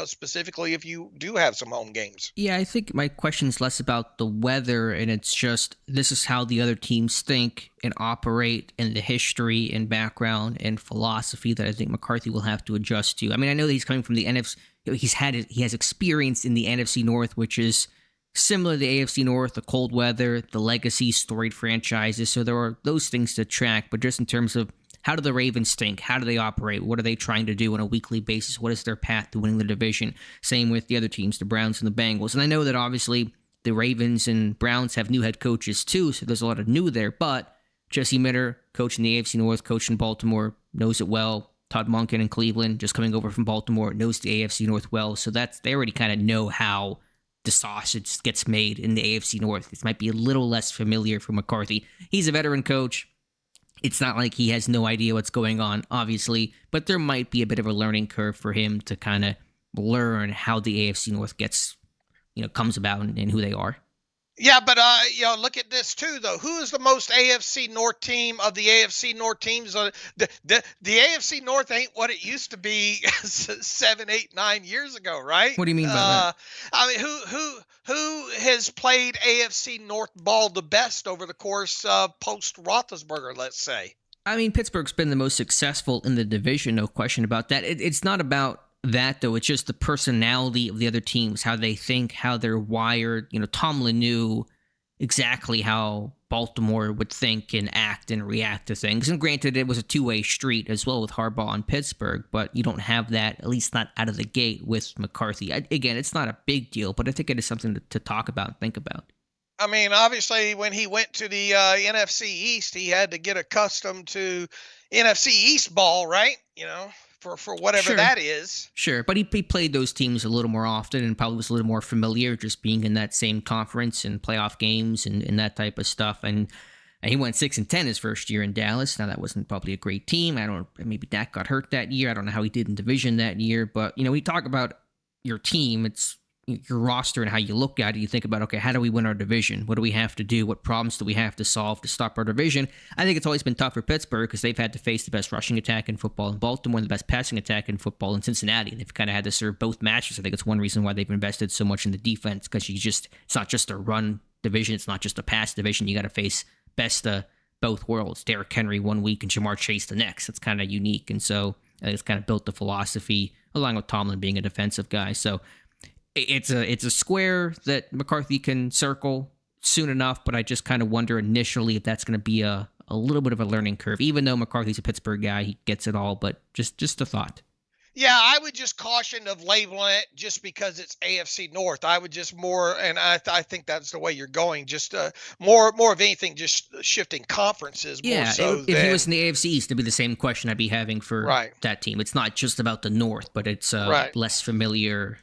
specifically if you do have some home games. Yeah, I think my question is less about the weather, and it's just, this is how the other teams think and operate, and the history and background and philosophy that I think McCarthy will have to adjust to. I mean, I know that he's coming from the NFC. He has experience in the NFC North, which is similar to the AFC North, the cold weather, the legacy, storied franchises. So there are those things to track. But just in terms of, how do the Ravens think? How do they operate? What are they trying to do on a weekly basis? What is their path to winning the division? Same with the other teams, the Browns and the Bengals. And I know that obviously the Ravens and Browns have new head coaches too, so there's a lot of new there. But Jesse Minter, coach in the AFC North, coach in Baltimore, knows it well. Todd Monken in Cleveland, just coming over from Baltimore, knows the AFC North well. So they already kind of know how the sausage gets made in the AFC North. This might be a little less familiar for McCarthy. He's a veteran coach. It's not like he has no idea what's going on, obviously, but there might be a bit of a learning curve for him to kind of learn how the AFC North comes about and who they are. Yeah, but look at this too, though. Who is the most AFC North team of the AFC North teams? The AFC North ain't what it used to be 7, 8, 9 years ago, right? What do you mean by that? I mean, who has played AFC North ball the best over the course post Roethlisberger, let's say? I mean, Pittsburgh's been the most successful in the division, no question about that. It's not about that, though. It's just the personality of the other teams, how they think, how they're wired. Tomlin knew exactly how Baltimore would think and act and react to things. And granted, it was a two-way street as well with Harbaugh and Pittsburgh, but you don't have that, at least not out of the gate, with McCarthy. Again, it's not a big deal, but I think it is something to talk about and think about. I mean, obviously, when he went to the NFC East, he had to get accustomed to NFC East ball, right? For whatever that is. Sure, but he played those teams a little more often and probably was a little more familiar just being in that same conference and playoff games and that type of stuff. And he went 6-10 his first year in Dallas. Now, that wasn't probably a great team. Maybe Dak got hurt that year. I don't know how he did in division that year. But, we talk about your team. It's your roster and how you look at it. You think about, okay, how do we win our division? What do we have to do? What problems do we have to solve to stop our division? I think it's always been tough for Pittsburgh because they've had to face the best rushing attack in football in Baltimore and the best passing attack in football in Cincinnati. They've kind of had to serve both matches. I think it's one reason why they've invested so much in the defense, because it's not just a run division. It's not just a pass division. You got to face best of both worlds. Derrick Henry one week and Jamar Chase the next. That's kind of unique. And so it's kind of built the philosophy along with Tomlin being a defensive guy. So it's a square that McCarthy can circle soon enough, but I just kind of wonder initially if that's going to be a little bit of a learning curve. Even though McCarthy's a Pittsburgh guy, he gets it all, but just a thought. Yeah, I would just caution of labeling it just because it's AFC North. I would just more, and I think that's the way you're going. Just more of anything, just shifting conferences more Yeah, so if he was than in the AFC East, it'd be the same question I'd be having for right, that team. It's not just about the North, but it's right. less familiar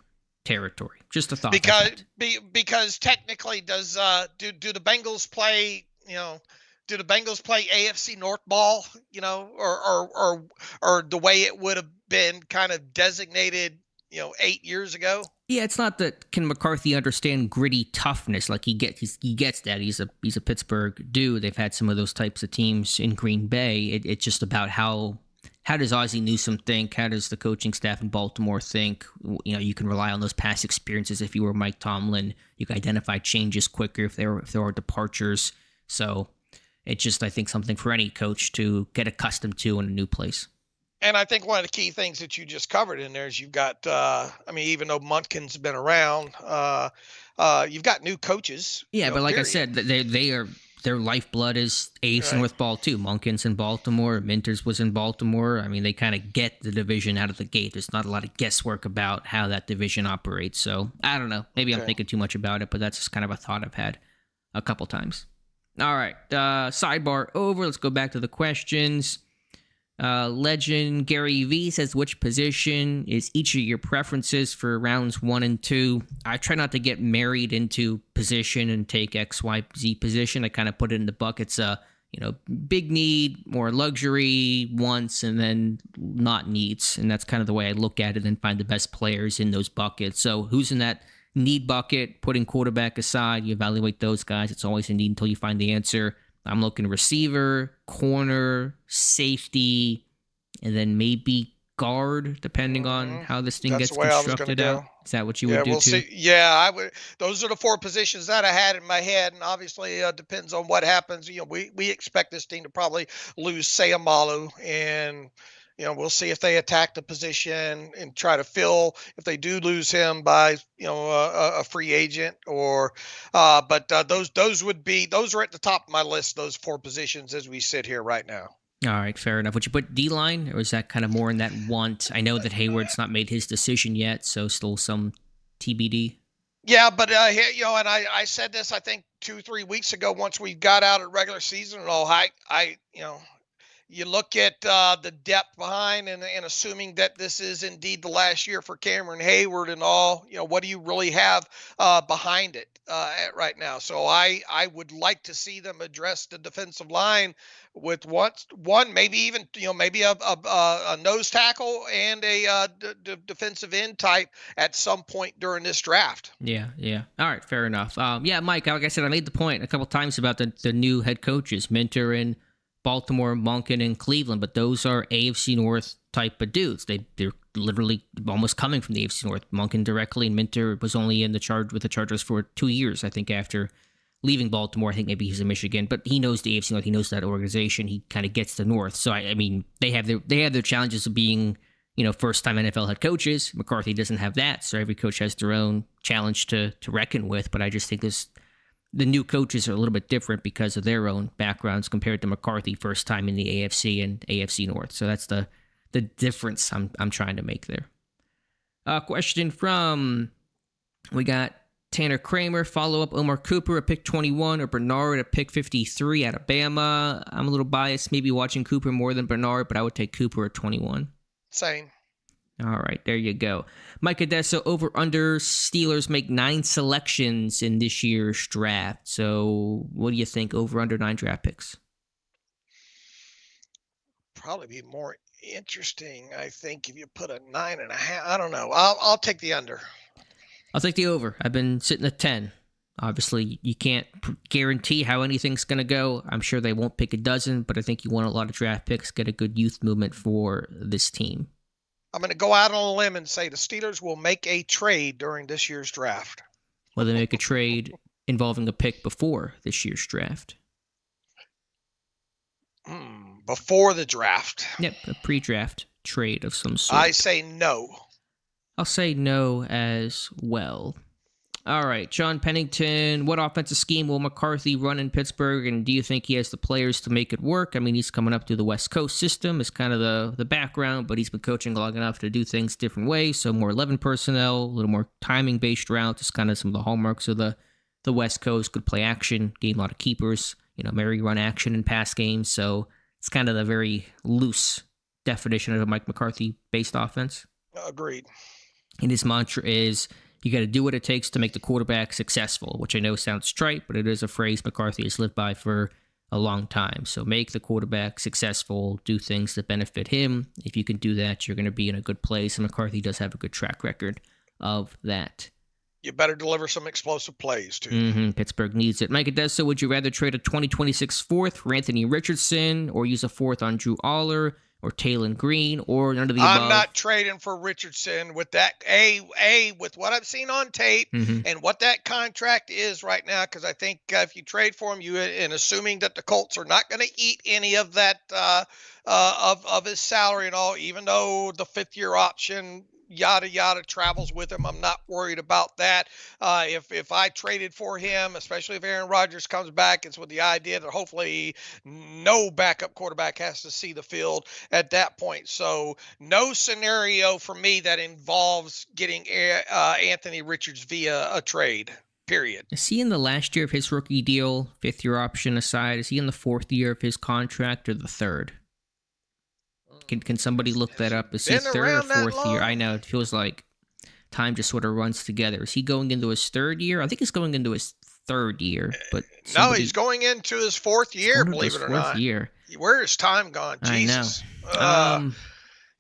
territory. Just a thought I've Because had. because technically, does do the Bengals play? Do the Bengals play AFC North ball? Or the way it would have been kind of designated, 8 years ago. Yeah, it's not that can McCarthy understand gritty toughness. Like he gets that. He's a Pittsburgh dude. They've had some of those types of teams in Green Bay. It's just about how does Ozzie Newsome think? How does the coaching staff in Baltimore think? You can rely on those past experiences. If you were Mike Tomlin, you can identify changes quicker if there are departures. So it's just, I think, something for any coach to get accustomed to in a new place. And I think one of the key things that you just covered in there is you've got, even though Munkin's been around, you've got new coaches. Yeah, but like period. I said, their lifeblood is AFC North ball too. Munkin's in Baltimore. Minters was in Baltimore. I mean, they kind of get the division out of the gate. There's not a lot of guesswork about how that division operates. So I don't know. Maybe I'm thinking too much about it, but that's just kind of a thought I've had a couple times. All right, sidebar over. Let's go back to the questions. Legend Gary V says, which position is each of your preferences for rounds 1 and 2? I try not to get married into position and take X, Y, Z position. I kind of put it in the buckets, big need, more luxury, wants, and then not needs. And that's kind of the way I look at it and find the best players in those buckets. So who's in that need bucket? Putting quarterback aside, you evaluate those guys. It's always a need until you find the answer. I'm looking receiver, corner, safety, and then maybe guard, depending on how this thing gets constructed out. Is that what you would do too? See. Yeah, I would. Those are the 4 positions that I had in my head, and obviously depends on what happens. We expect this team to probably lose Sayamalu, and we'll see if they attack the position and try to fill if they do lose him by a free agent or but those are at the top of my list, those 4 positions as we sit here right now. All right, fair enough. Would you put D-line, or is that kind of more in that want? I know that Hayward's not made his decision yet, so still some TBD. Yeah, but and I said this I think 2-3 weeks ago once we got out of regular season and all. You look at the depth behind and assuming that this is indeed the last year for Cameron Hayward and all, what do you really have behind it right now? So I would like to see them address the defensive line with one, maybe even, maybe a nose tackle and a defensive end type at some point during this draft. Yeah. All right, fair enough. Mike, like I said, I made the point a couple times about the new head coaches, Minter and Baltimore, Monken, and Cleveland, but those are AFC North type of dudes. They're literally almost coming from the AFC North. Monken directly, and Minter was only in the with the Chargers for 2 years, I think, after leaving Baltimore. I think maybe he's in Michigan, but he knows the AFC North. He knows that organization. He kind of gets the North. So I mean, they have their challenges of being first time NFL head coaches. McCarthy doesn't have that, so every coach has their own challenge to reckon with. But I just think the new coaches are a little bit different because of their own backgrounds compared to McCarthy, first time in the AFC and AFC North. So that's the difference I'm trying to make there. Question from, we got Tanner Kramer, follow-up, Omar Cooper at pick 21 or Bernard at pick 53 at Alabama. I'm a little biased, maybe watching Cooper more than Bernard, but I would take Cooper at 21. Same. All right, there you go. Mike Adesso, over-under, Steelers make 9 selections in this year's draft. So what do you think, over-under 9 draft picks? Probably be more interesting, I think, if you put a 9.5. I don't know. I'll take the under. I'll take the over. I've been sitting at 10. Obviously, you can't guarantee how anything's going to go. I'm sure they won't pick a dozen, but I think you want a lot of draft picks, get a good youth movement for this team. I'm going to go out on a limb and say the Steelers will make a trade during this year's draft. Will they make a trade involving a pick before this year's draft? Before the draft. Yep, a pre-draft trade of some sort. I say no. I'll say no as well. All right, John Pennington, what offensive scheme will McCarthy run in Pittsburgh, and do you think he has the players to make it work? I mean, he's coming up through the West Coast system. It's kind of the background, but he's been coaching long enough to do things different ways, so more 11 personnel, a little more timing-based routes, just kind of some of the hallmarks of the West Coast. Good play action, game a lot of keepers, merry run action in pass games, so it's kind of the very loose definition of a Mike McCarthy-based offense. Agreed. And his mantra is, you got to do what it takes to make the quarterback successful, which I know sounds trite, but it is a phrase McCarthy has lived by for a long time. So make the quarterback successful, do things that benefit him. If you can do that, you're going to be in a good place. And McCarthy does have a good track record of that. You better deliver some explosive plays, too. Pittsburgh needs it. Mike Odessa, would you rather trade a 2026 fourth for Anthony Richardson or use a fourth on Drew Aller or Taylon Green, or none of the above? I'm not trading for Richardson with that. With what I've seen on tape and what that contract is right now, because I think if you trade for him, and assuming that the Colts are not going to eat any of that of his salary and all, even though the 5th-year option yada yada travels with him, I'm not worried about that. If I traded for him, especially if Aaron Rodgers comes back, it's with the idea that hopefully no backup quarterback has to see the field at that point. So no scenario for me that involves getting Anthony Richards via a trade. Period. Is he in the last year of his rookie deal, 5th-year option aside? Is he in the 4th year of his contract or the 3rd? Can somebody look that up? Is he 3rd or 4th year? I know, it feels like time just sort of runs together. Is he going into his 3rd year? I think he's going into his 3rd year. But no, he's going into his 4th year, believe it or not. 4th year. Where is time gone? Jesus. I know.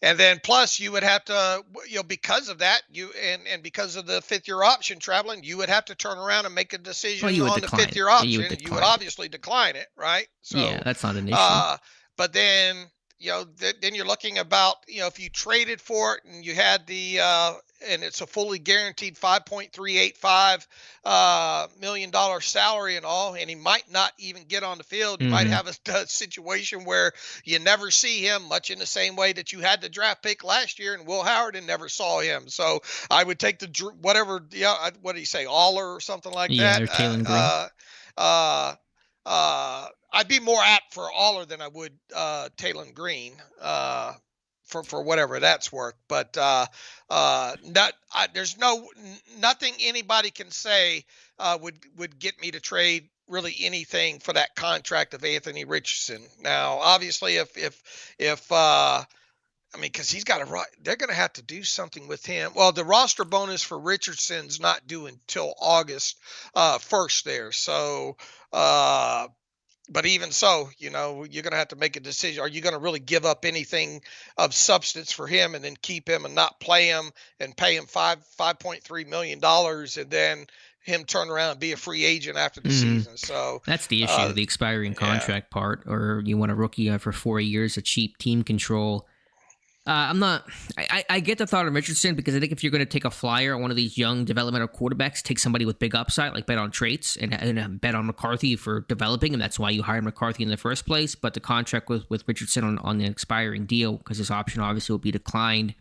And then plus you would have to, because of that, and because of the 5th-year option traveling, you would have to turn around and make a decision on the 5th-year option. You would obviously decline it, right? So, yeah, that's not an issue. But then, then you're looking about, if you traded for it and you had and it's a fully guaranteed $5.385 million salary and all, and he might not even get on the field. You might have a situation where you never see him, much in the same way that you had the draft pick last year and Will Howard and never saw him. So I would take whatever, what do you say, Aller or something like that? Yeah, Taylon Green. I'd be more apt for Aller than I would Taylon Green for whatever that's worth. But there's nothing anybody can say would get me to trade really anything for that contract of Anthony Richardson. Now, obviously, because he's got they're going to have to do something with him. Well, the roster bonus for Richardson's not due until August 1st there. So, but even so, you're going to have to make a decision. Are you going to really give up anything of substance for him and then keep him and not play him and pay him $5.3 million and then him turn around and be a free agent after the season? So that's the issue, the expiring contract part, or you want a rookie for 4 years, a cheap team control. I get the thought of Richardson because I think if you're going to take a flyer on one of these young developmental quarterbacks, take somebody with big upside, like bet on traits and bet on McCarthy for developing him. That's why you hired McCarthy in the first place. But the contract with Richardson on the expiring deal, because his option obviously will be declined.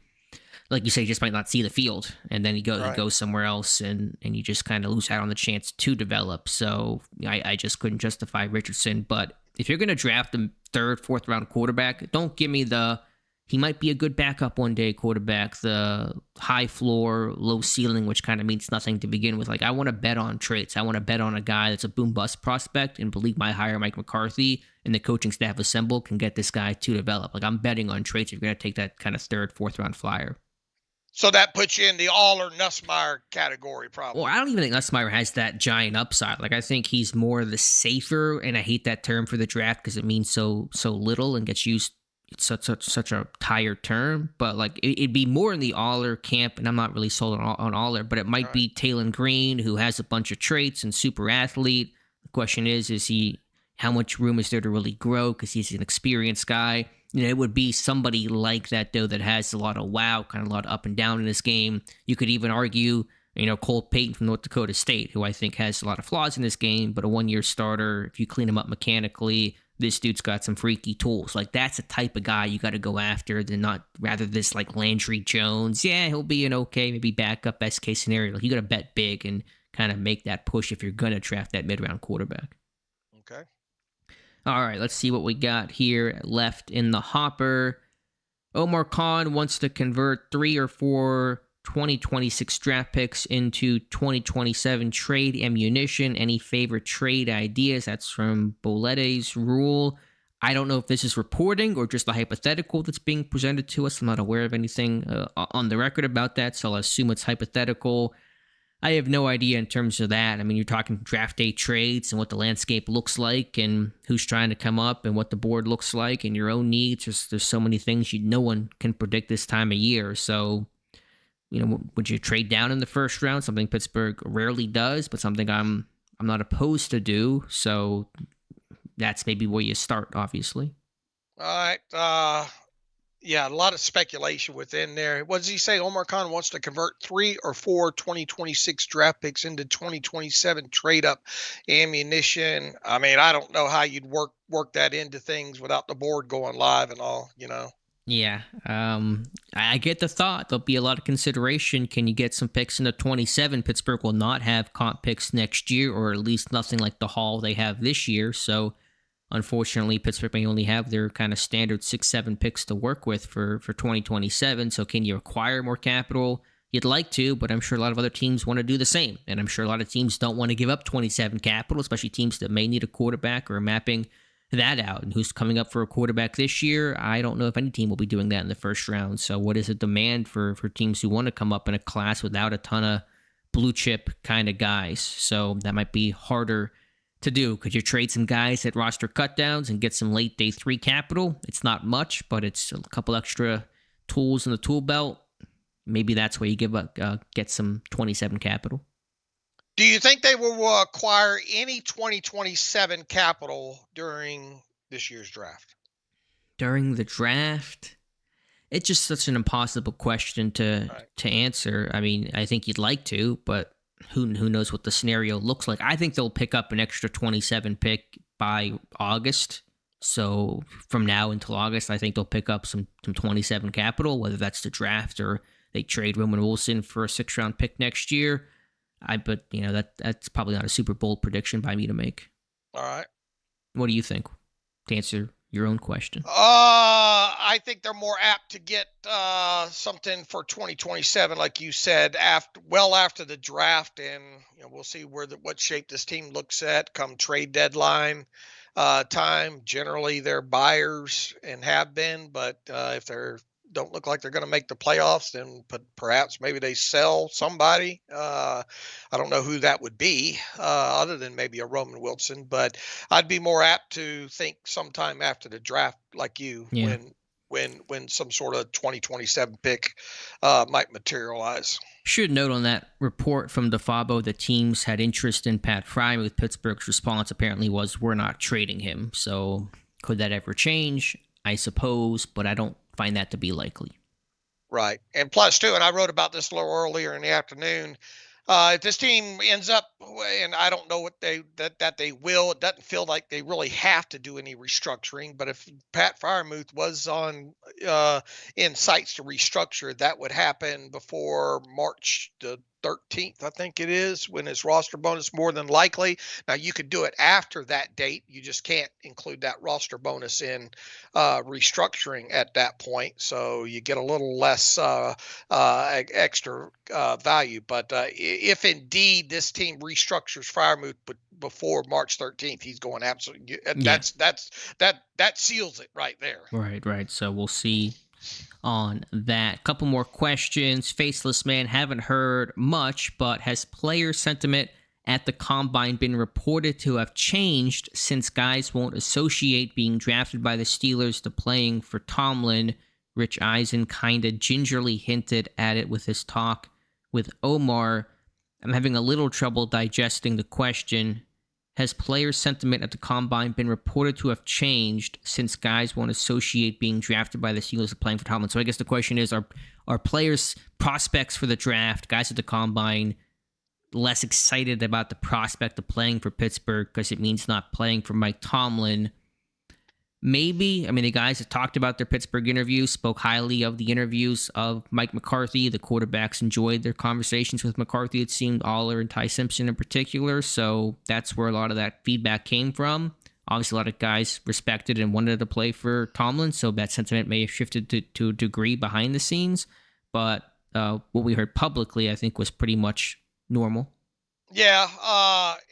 Like you say, he just might not see the field, and then he goes somewhere else, and you just kind of lose out on the chance to develop. So I just couldn't justify Richardson. But if you're going to draft a 3rd, 4th round quarterback, don't give me he might be a good backup one day quarterback, the high floor, low ceiling, which kind of means nothing to begin with. Like, I want to bet on traits. I want to bet on a guy that's a boom bust prospect and believe my hire Mike McCarthy and the coaching staff assembled can get this guy to develop. Like, I'm betting on traits if you're going to take that kind of 3rd, 4th round flyer. So that puts you in the Aller Nussmeier category, probably. Well, I don't even think Nussmeier has that giant upside. Like, I think he's more the safer, and I hate that term for the draft because it means so little and gets used. It's such a tired term, but like it'd be more in the Aller camp, and I'm not really sold on Aller, but it might be Taylon Green, who has a bunch of traits and super athlete. The question is how much room is there to really grow because he's an experienced guy? It would be somebody like that, though, that has a lot of wow, kind of a lot of up and down in this game. You could even argue, Cole Payton from North Dakota State, who I think has a lot of flaws in this game, but a 1-year starter. If you clean him up mechanically, this dude's got some freaky tools. Like, that's a type of guy you got to go after rather this like Landry Jones. Yeah, he'll be an okay, maybe backup, best case scenario. Like, you got to bet big and kind of make that push if you're going to draft that mid-round quarterback. Okay. All right, let's see what we got here left in the hopper. Omar Khan wants to convert 3 or 4 2026 draft picks into 2027 trade ammunition. Any favorite trade ideas? That's from Bolette's Rule. I don't know if this is reporting or just a hypothetical that's being presented to us. I'm not aware of anything on the record about that, so I'll assume it's hypothetical. I have no idea in terms of that. I mean, you're talking draft day trades and what the landscape looks like and who's trying to come up and what the board looks like and your own needs. There's so many things no one can predict this time of year. So, would you trade down in the first round? Something Pittsburgh rarely does, but something I'm not opposed to do. So that's maybe where you start, obviously. All right. Yeah, a lot of speculation within there. What does he say? Omar Khan wants to convert 3 or 4 2026 draft picks into 2027 trade up ammunition. I mean, I don't know how you'd work that into things without the board going live and all, Yeah, I get the thought. There'll be a lot of consideration. Can you get some picks in the 27? Pittsburgh will not have comp picks next year, or at least nothing like the haul they have this year. So, unfortunately, Pittsburgh may only have their kind of standard 6-7 picks to work with for 2027. So, can you acquire more capital? You'd like to, but I'm sure a lot of other teams want to do the same. And I'm sure a lot of teams don't want to give up 27 capital, especially teams that may need a quarterback or are mapping that out. And who's coming up for a quarterback this year? I don't know if any team will be doing that in the first round. So what is the demand for teams who want to come up in a class without a ton of blue chip kind of guys? So that might be harder to do. Could you trade some guys at roster cutdowns and get some late day 3 capital? It's not much, but it's a couple extra tools in the tool belt. Maybe that's where you get some 27 capital. Do you think they will acquire any 2027 capital during this year's draft? During the draft? It's just such an impossible question to answer. I mean, I think you'd like to, but who knows what the scenario looks like. I think they'll pick up an extra 27 pick by August. So from now until August, I think they'll pick up some 27 capital, whether that's the draft or they trade Roman Wilson for a 6th-round pick next year. But that's probably not a super bold prediction by me to make. All right. What do you think? To answer your own question. I think they're more apt to get something for 2027, like you said, after the draft, and we'll see what shape this team looks at come trade deadline time. Generally, they're buyers and have been, but if they're don't look like they're going to make the playoffs, then perhaps maybe they sell somebody. I don't know who that would be, other than maybe a Roman Wilson, but I'd be more apt to think sometime after the draft, like you, when some sort of 2027 pick might materialize. Should note on that report from DeFabo that teams had interest in Pat Freiermuth. Pittsburgh's response apparently was, we're not trading him. So could that ever change? I suppose, but I don't find that to be likely. Right. And plus, too, and I wrote about this a little earlier in the afternoon, if this team ends up, and I don't know what they will, it doesn't feel like they really have to do any restructuring, but if Pat Freiermuth was in sights to restructure, that would happen before March the 13th, I think it is, when his roster bonus more than likely. Now, you could do it after that date. You just can't include that roster bonus in restructuring at that point. So you get a little less extra value. But if indeed this team restructures Freiermuth before March 13th, he's going absolutely. That seals it right there. Right. So we'll see on that. Couple more questions. Faceless Man, haven't heard much, but has player sentiment at the Combine been reported to have changed since guys won't associate being drafted by the Steelers to playing for Tomlin? Rich Eisen kind of gingerly hinted at it with his talk with Omar. I'm having a little trouble digesting the question. Has player sentiment at the Combine been reported to have changed since guys won't associate being drafted by the Steelers to playing for Tomlin? So I guess the question is, are players, prospects for the draft, guys at the Combine, less excited about the prospect of playing for Pittsburgh because it means not playing for Mike Tomlin? Maybe. I mean, the guys that talked about their Pittsburgh interviews spoke highly of the interviews of Mike McCarthy. The quarterbacks enjoyed their conversations with McCarthy, it seemed, Aller and Ty Simpson in particular. So that's where a lot of that feedback came from. Obviously, a lot of guys respected and wanted to play for Tomlin, so that sentiment may have shifted to a degree behind the scenes. But what we heard publicly, I think, was pretty much normal. Yeah,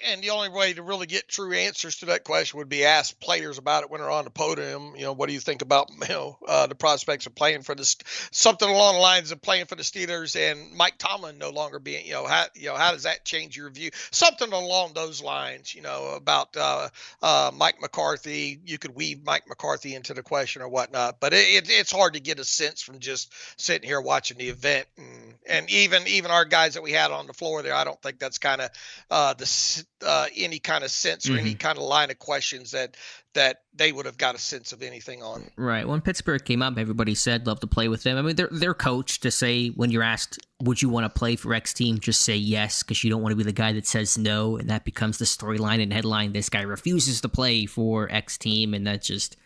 and the only way to really get true answers to that question would be ask players about it when they're on the podium. What do you think about the prospects of playing for this? Something along the lines of playing for the Steelers and Mike Tomlin no longer being. How does that change your view? Something along those lines. About Mike McCarthy. You could weave Mike McCarthy into the question or whatnot, but it's hard to get a sense from just sitting here watching the event, and even our guys that we had on the floor there. I don't think that's kind of any kind of sense or any kind of line of questions that they would have got a sense of anything on. Right. When Pittsburgh came up, everybody said love to play with them. I mean, they're coached to say when you're asked, would you want to play for X team, just say yes, because you don't want to be the guy that says no, and that becomes the storyline and headline. This guy refuses to play for X team, and that's just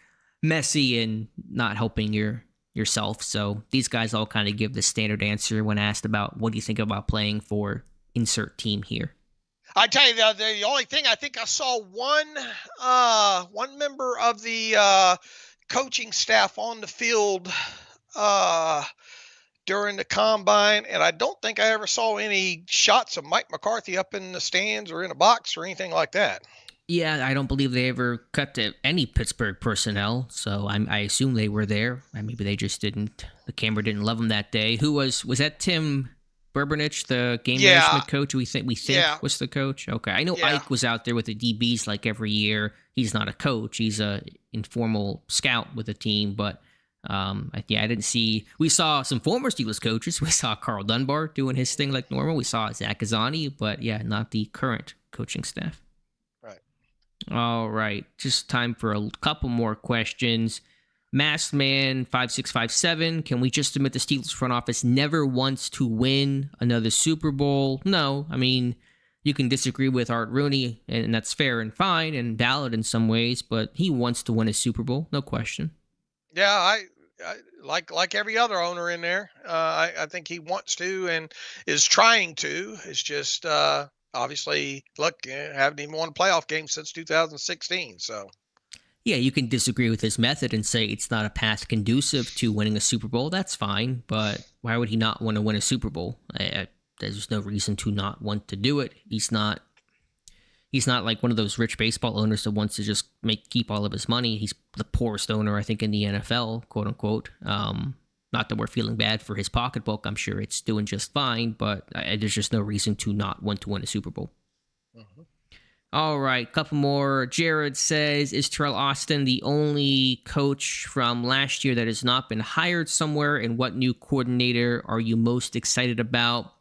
messy and not helping yourself. So these guys all kind of give the standard answer when asked about what do you think about playing for insert team here. I tell you, the only thing I think I saw one member of the coaching staff on the field during the combine, and I don't think I ever saw any shots of Mike McCarthy up in the stands or in a box or anything like that. Yeah, I don't believe they ever cut to any Pittsburgh personnel, so I assume they were there. Maybe they just didn't. The camera didn't love them that day. Who was that? Tim Burbernich, the game management coach, we think was the coach. Okay, I know Ike was out there with the DBs like every year. He's not a coach; he's a informal scout with the team. But I didn't see. We saw some former Steelers coaches. We saw Carl Dunbar doing his thing like normal. We saw Zach Azzani, but not the current coaching staff. Right. All right, just time for a couple more questions. Masked Man 5657, can we just admit the Steelers front office never wants to win another Super Bowl? No, I mean, you can disagree with Art Rooney, and that's fair and fine and valid in some ways, but he wants to win a Super Bowl, no question. Yeah, I like every other owner in there. I think he wants to and is trying to. It's just obviously, look, haven't even won a playoff game since 2016, so. Yeah, you can disagree with his method and say it's not a path conducive to winning a Super Bowl. That's fine, but why would he not want to win a Super Bowl? There's no reason to not want to do it. He's not like one of those rich baseball owners that wants to just keep all of his money. He's the poorest owner, I think, in the NFL, quote unquote. Not that we're feeling bad for his pocketbook. I'm sure it's doing just fine, but there's just no reason to not want to win a Super Bowl. Mm-hmm. All right, couple more. Jared says, is Terrell Austin the only coach from last year that has not been hired somewhere? And what new coordinator are you most excited about?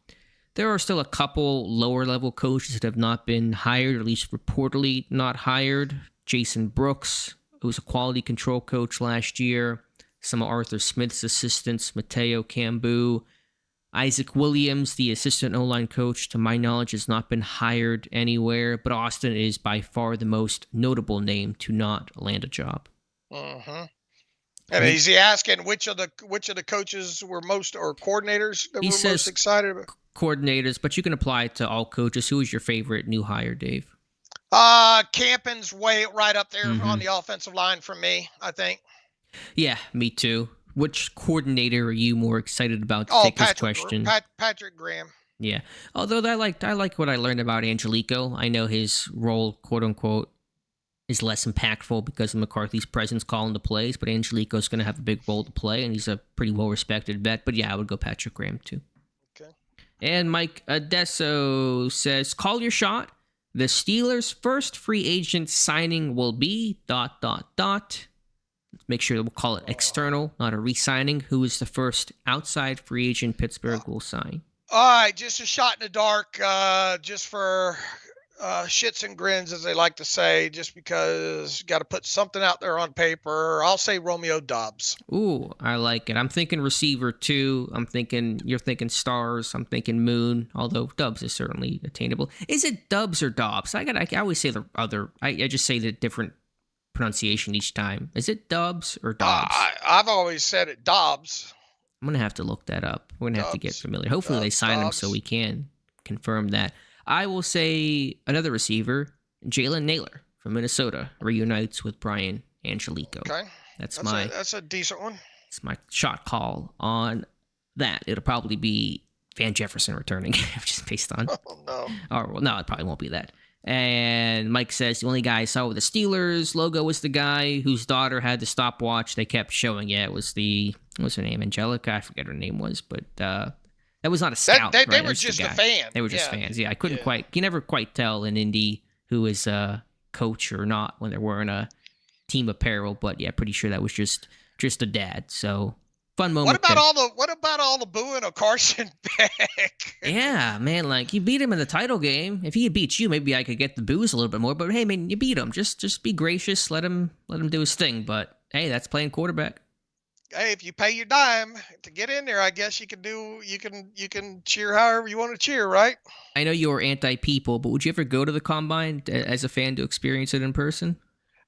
There are still a couple lower-level coaches that have not been hired, or at least reportedly not hired. Jason Brooks, who was a quality control coach last year. Some of Arthur Smith's assistants, Mateo Cambu. Isaac Williams, the assistant O-line coach, to my knowledge, has not been hired anywhere, but Austin is by far the most notable name to not land a job. Mm-hmm. And is he asking which of the coaches were most, or coordinators that we're most excited about? Coordinators, but you can apply it to all coaches. Who is your favorite new hire, Dave? Campen's right up there on the offensive line for me, I think. Yeah, me too. Which coordinator are you more excited about to take this question? Patrick Graham. Yeah. Although I like what I learned about Angelico. I know his role, quote unquote, is less impactful because of McCarthy's presence calling the plays, but Angelico's going to have a big role to play, and he's a pretty well-respected vet. But yeah, I would go Patrick Graham too. Okay. And Mike Adesso says, call your shot. The Steelers' first free agent signing will be ... Make sure that we'll call it external, not a re-signing. Who is the first outside free agent Pittsburgh will sign? All right, just a shot in the dark, just for shits and grins, as they like to say, just because you got to put something out there on paper. I'll say Romeo Doubs. Ooh, I like it. I'm thinking receiver too. You're thinking stars. I'm thinking Moon, although Doubs is certainly attainable. Is it Doubs or Dobbs? I always say the other. I just say the different pronunciation each time. Is it Dobbs or Dobbs? I've always said it Dobbs. I'm going to have to look that up. We're going to have to get familiar. Hopefully they sign him so we can confirm that. I will say another receiver, Jalen Naylor from Minnesota, reunites with Bryan Angelico. Okay. That's a decent one. It's my shot call on that. It'll probably be Van Jefferson returning, just based on. Oh, no. Or, well, no, it probably won't be that. And Mike says the only guy I saw with the Steelers logo was the guy whose daughter had the stopwatch they kept showing. Yeah, it was what's her name? Angelica? I forget her name was, but that was not a scout. They were just a fan. They were just fans. Yeah, I couldn't you never quite tell in Indy who is a coach or not when they're wearing a team apparel, but yeah, pretty sure that was just a dad. So fun moment. What about all the booing of Carson Beck? Yeah, man, like you beat him in the title game. If he had beat you, maybe I could get the boos a little bit more. But hey, man, you beat him. Just be gracious. Let him do his thing. But hey, that's playing quarterback. Hey, if you pay your dime to get in there, I guess you can cheer however you want to cheer, right? I know you're anti-people, but would you ever go to the combine as a fan to experience it in person?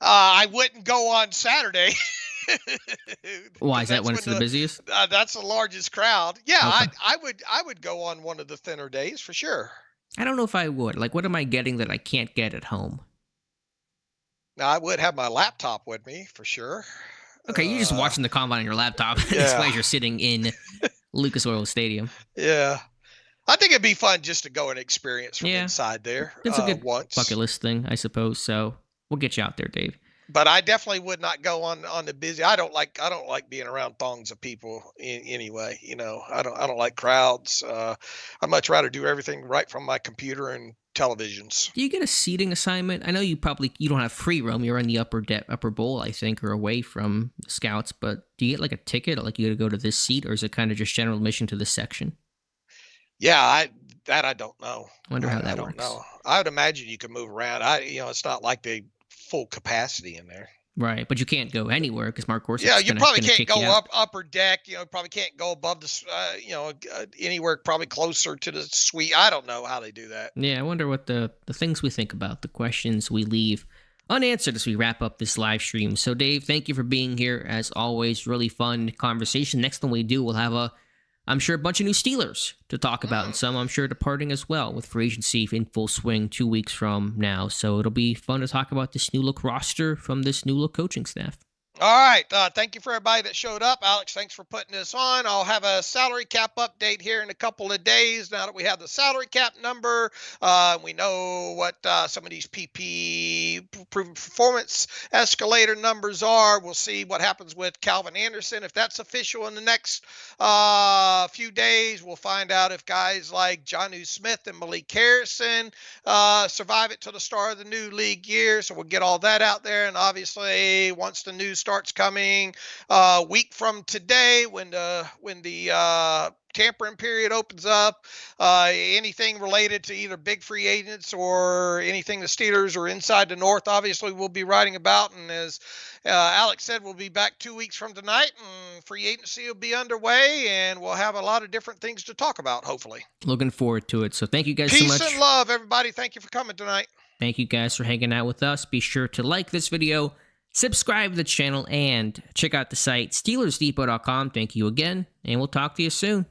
I wouldn't go on Saturday. Why is that when it's the busiest? That's the largest crowd. Yeah, Okay. I would go on one of the thinner days for sure. I don't know if I would. Like, what am I getting that I can't get at home? Now I would have my laptop with me for sure. Okay, you're just watching the combine on your laptop as you're sitting in Lucas Oil Stadium. Yeah. I think it'd be fun just to go and experience from inside there. It's a good bucket list thing, I suppose. So we'll get you out there, Dave. But I definitely would not go on the busy. I don't like being around throngs of people anyway. You know, I don't like crowds. I'd much rather do everything right from my computer and televisions. Do you get a seating assignment? I know you don't have free roam. You're in the upper bowl, I think, or away from the scouts. But do you get like a ticket, like you got to go to this seat, or is it kind of just general admission to this section? Yeah, I don't know. I wonder how that works. works. No, I would imagine you can move around. It's not like they full capacity in there. Right, but you can't go anywhere because Mark Gorsuch. Yeah, you probably can't go upper deck. You know, probably can't go above the. Anywhere probably closer to the suite. I don't know how they do that. Yeah, I wonder what the things we think about, the questions we leave unanswered as we wrap up this live stream. So, Dave, thank you for being here as always. Really fun conversation. Next one we do, we'll have I'm sure a bunch of new Steelers to talk about, and some I'm sure departing as well with free agency in full swing 2 weeks from now. So it'll be fun to talk about this new look roster from this new look coaching staff. All right. Thank you for everybody that showed up. Alex, thanks for putting this on. I'll have a salary cap update here in a couple of days. Now that we have the salary cap number, we know what some of these PP proven performance escalator numbers are. We'll see what happens with Calvin Anderson. If that's official in the next few days, we'll find out if guys like Jonnu Smith and Malik Harrison survive it to the start of the new league year. So we'll get all that out there. And obviously, once the news starts coming a week from today, when the tampering period opens up, anything related to either big free agents or anything the Steelers or inside the North, obviously we'll be writing about. And as Alex said, we'll be back 2 weeks from tonight, and free agency will be underway, and we'll have a lot of different things to talk about, hopefully. Looking forward to it. So thank you guys so much. Peace and love, everybody. Thank you for coming tonight. Thank you guys for hanging out with us. Be sure to like this video, subscribe to the channel, and check out the site SteelersDepot.com. Thank you again, and we'll talk to you soon.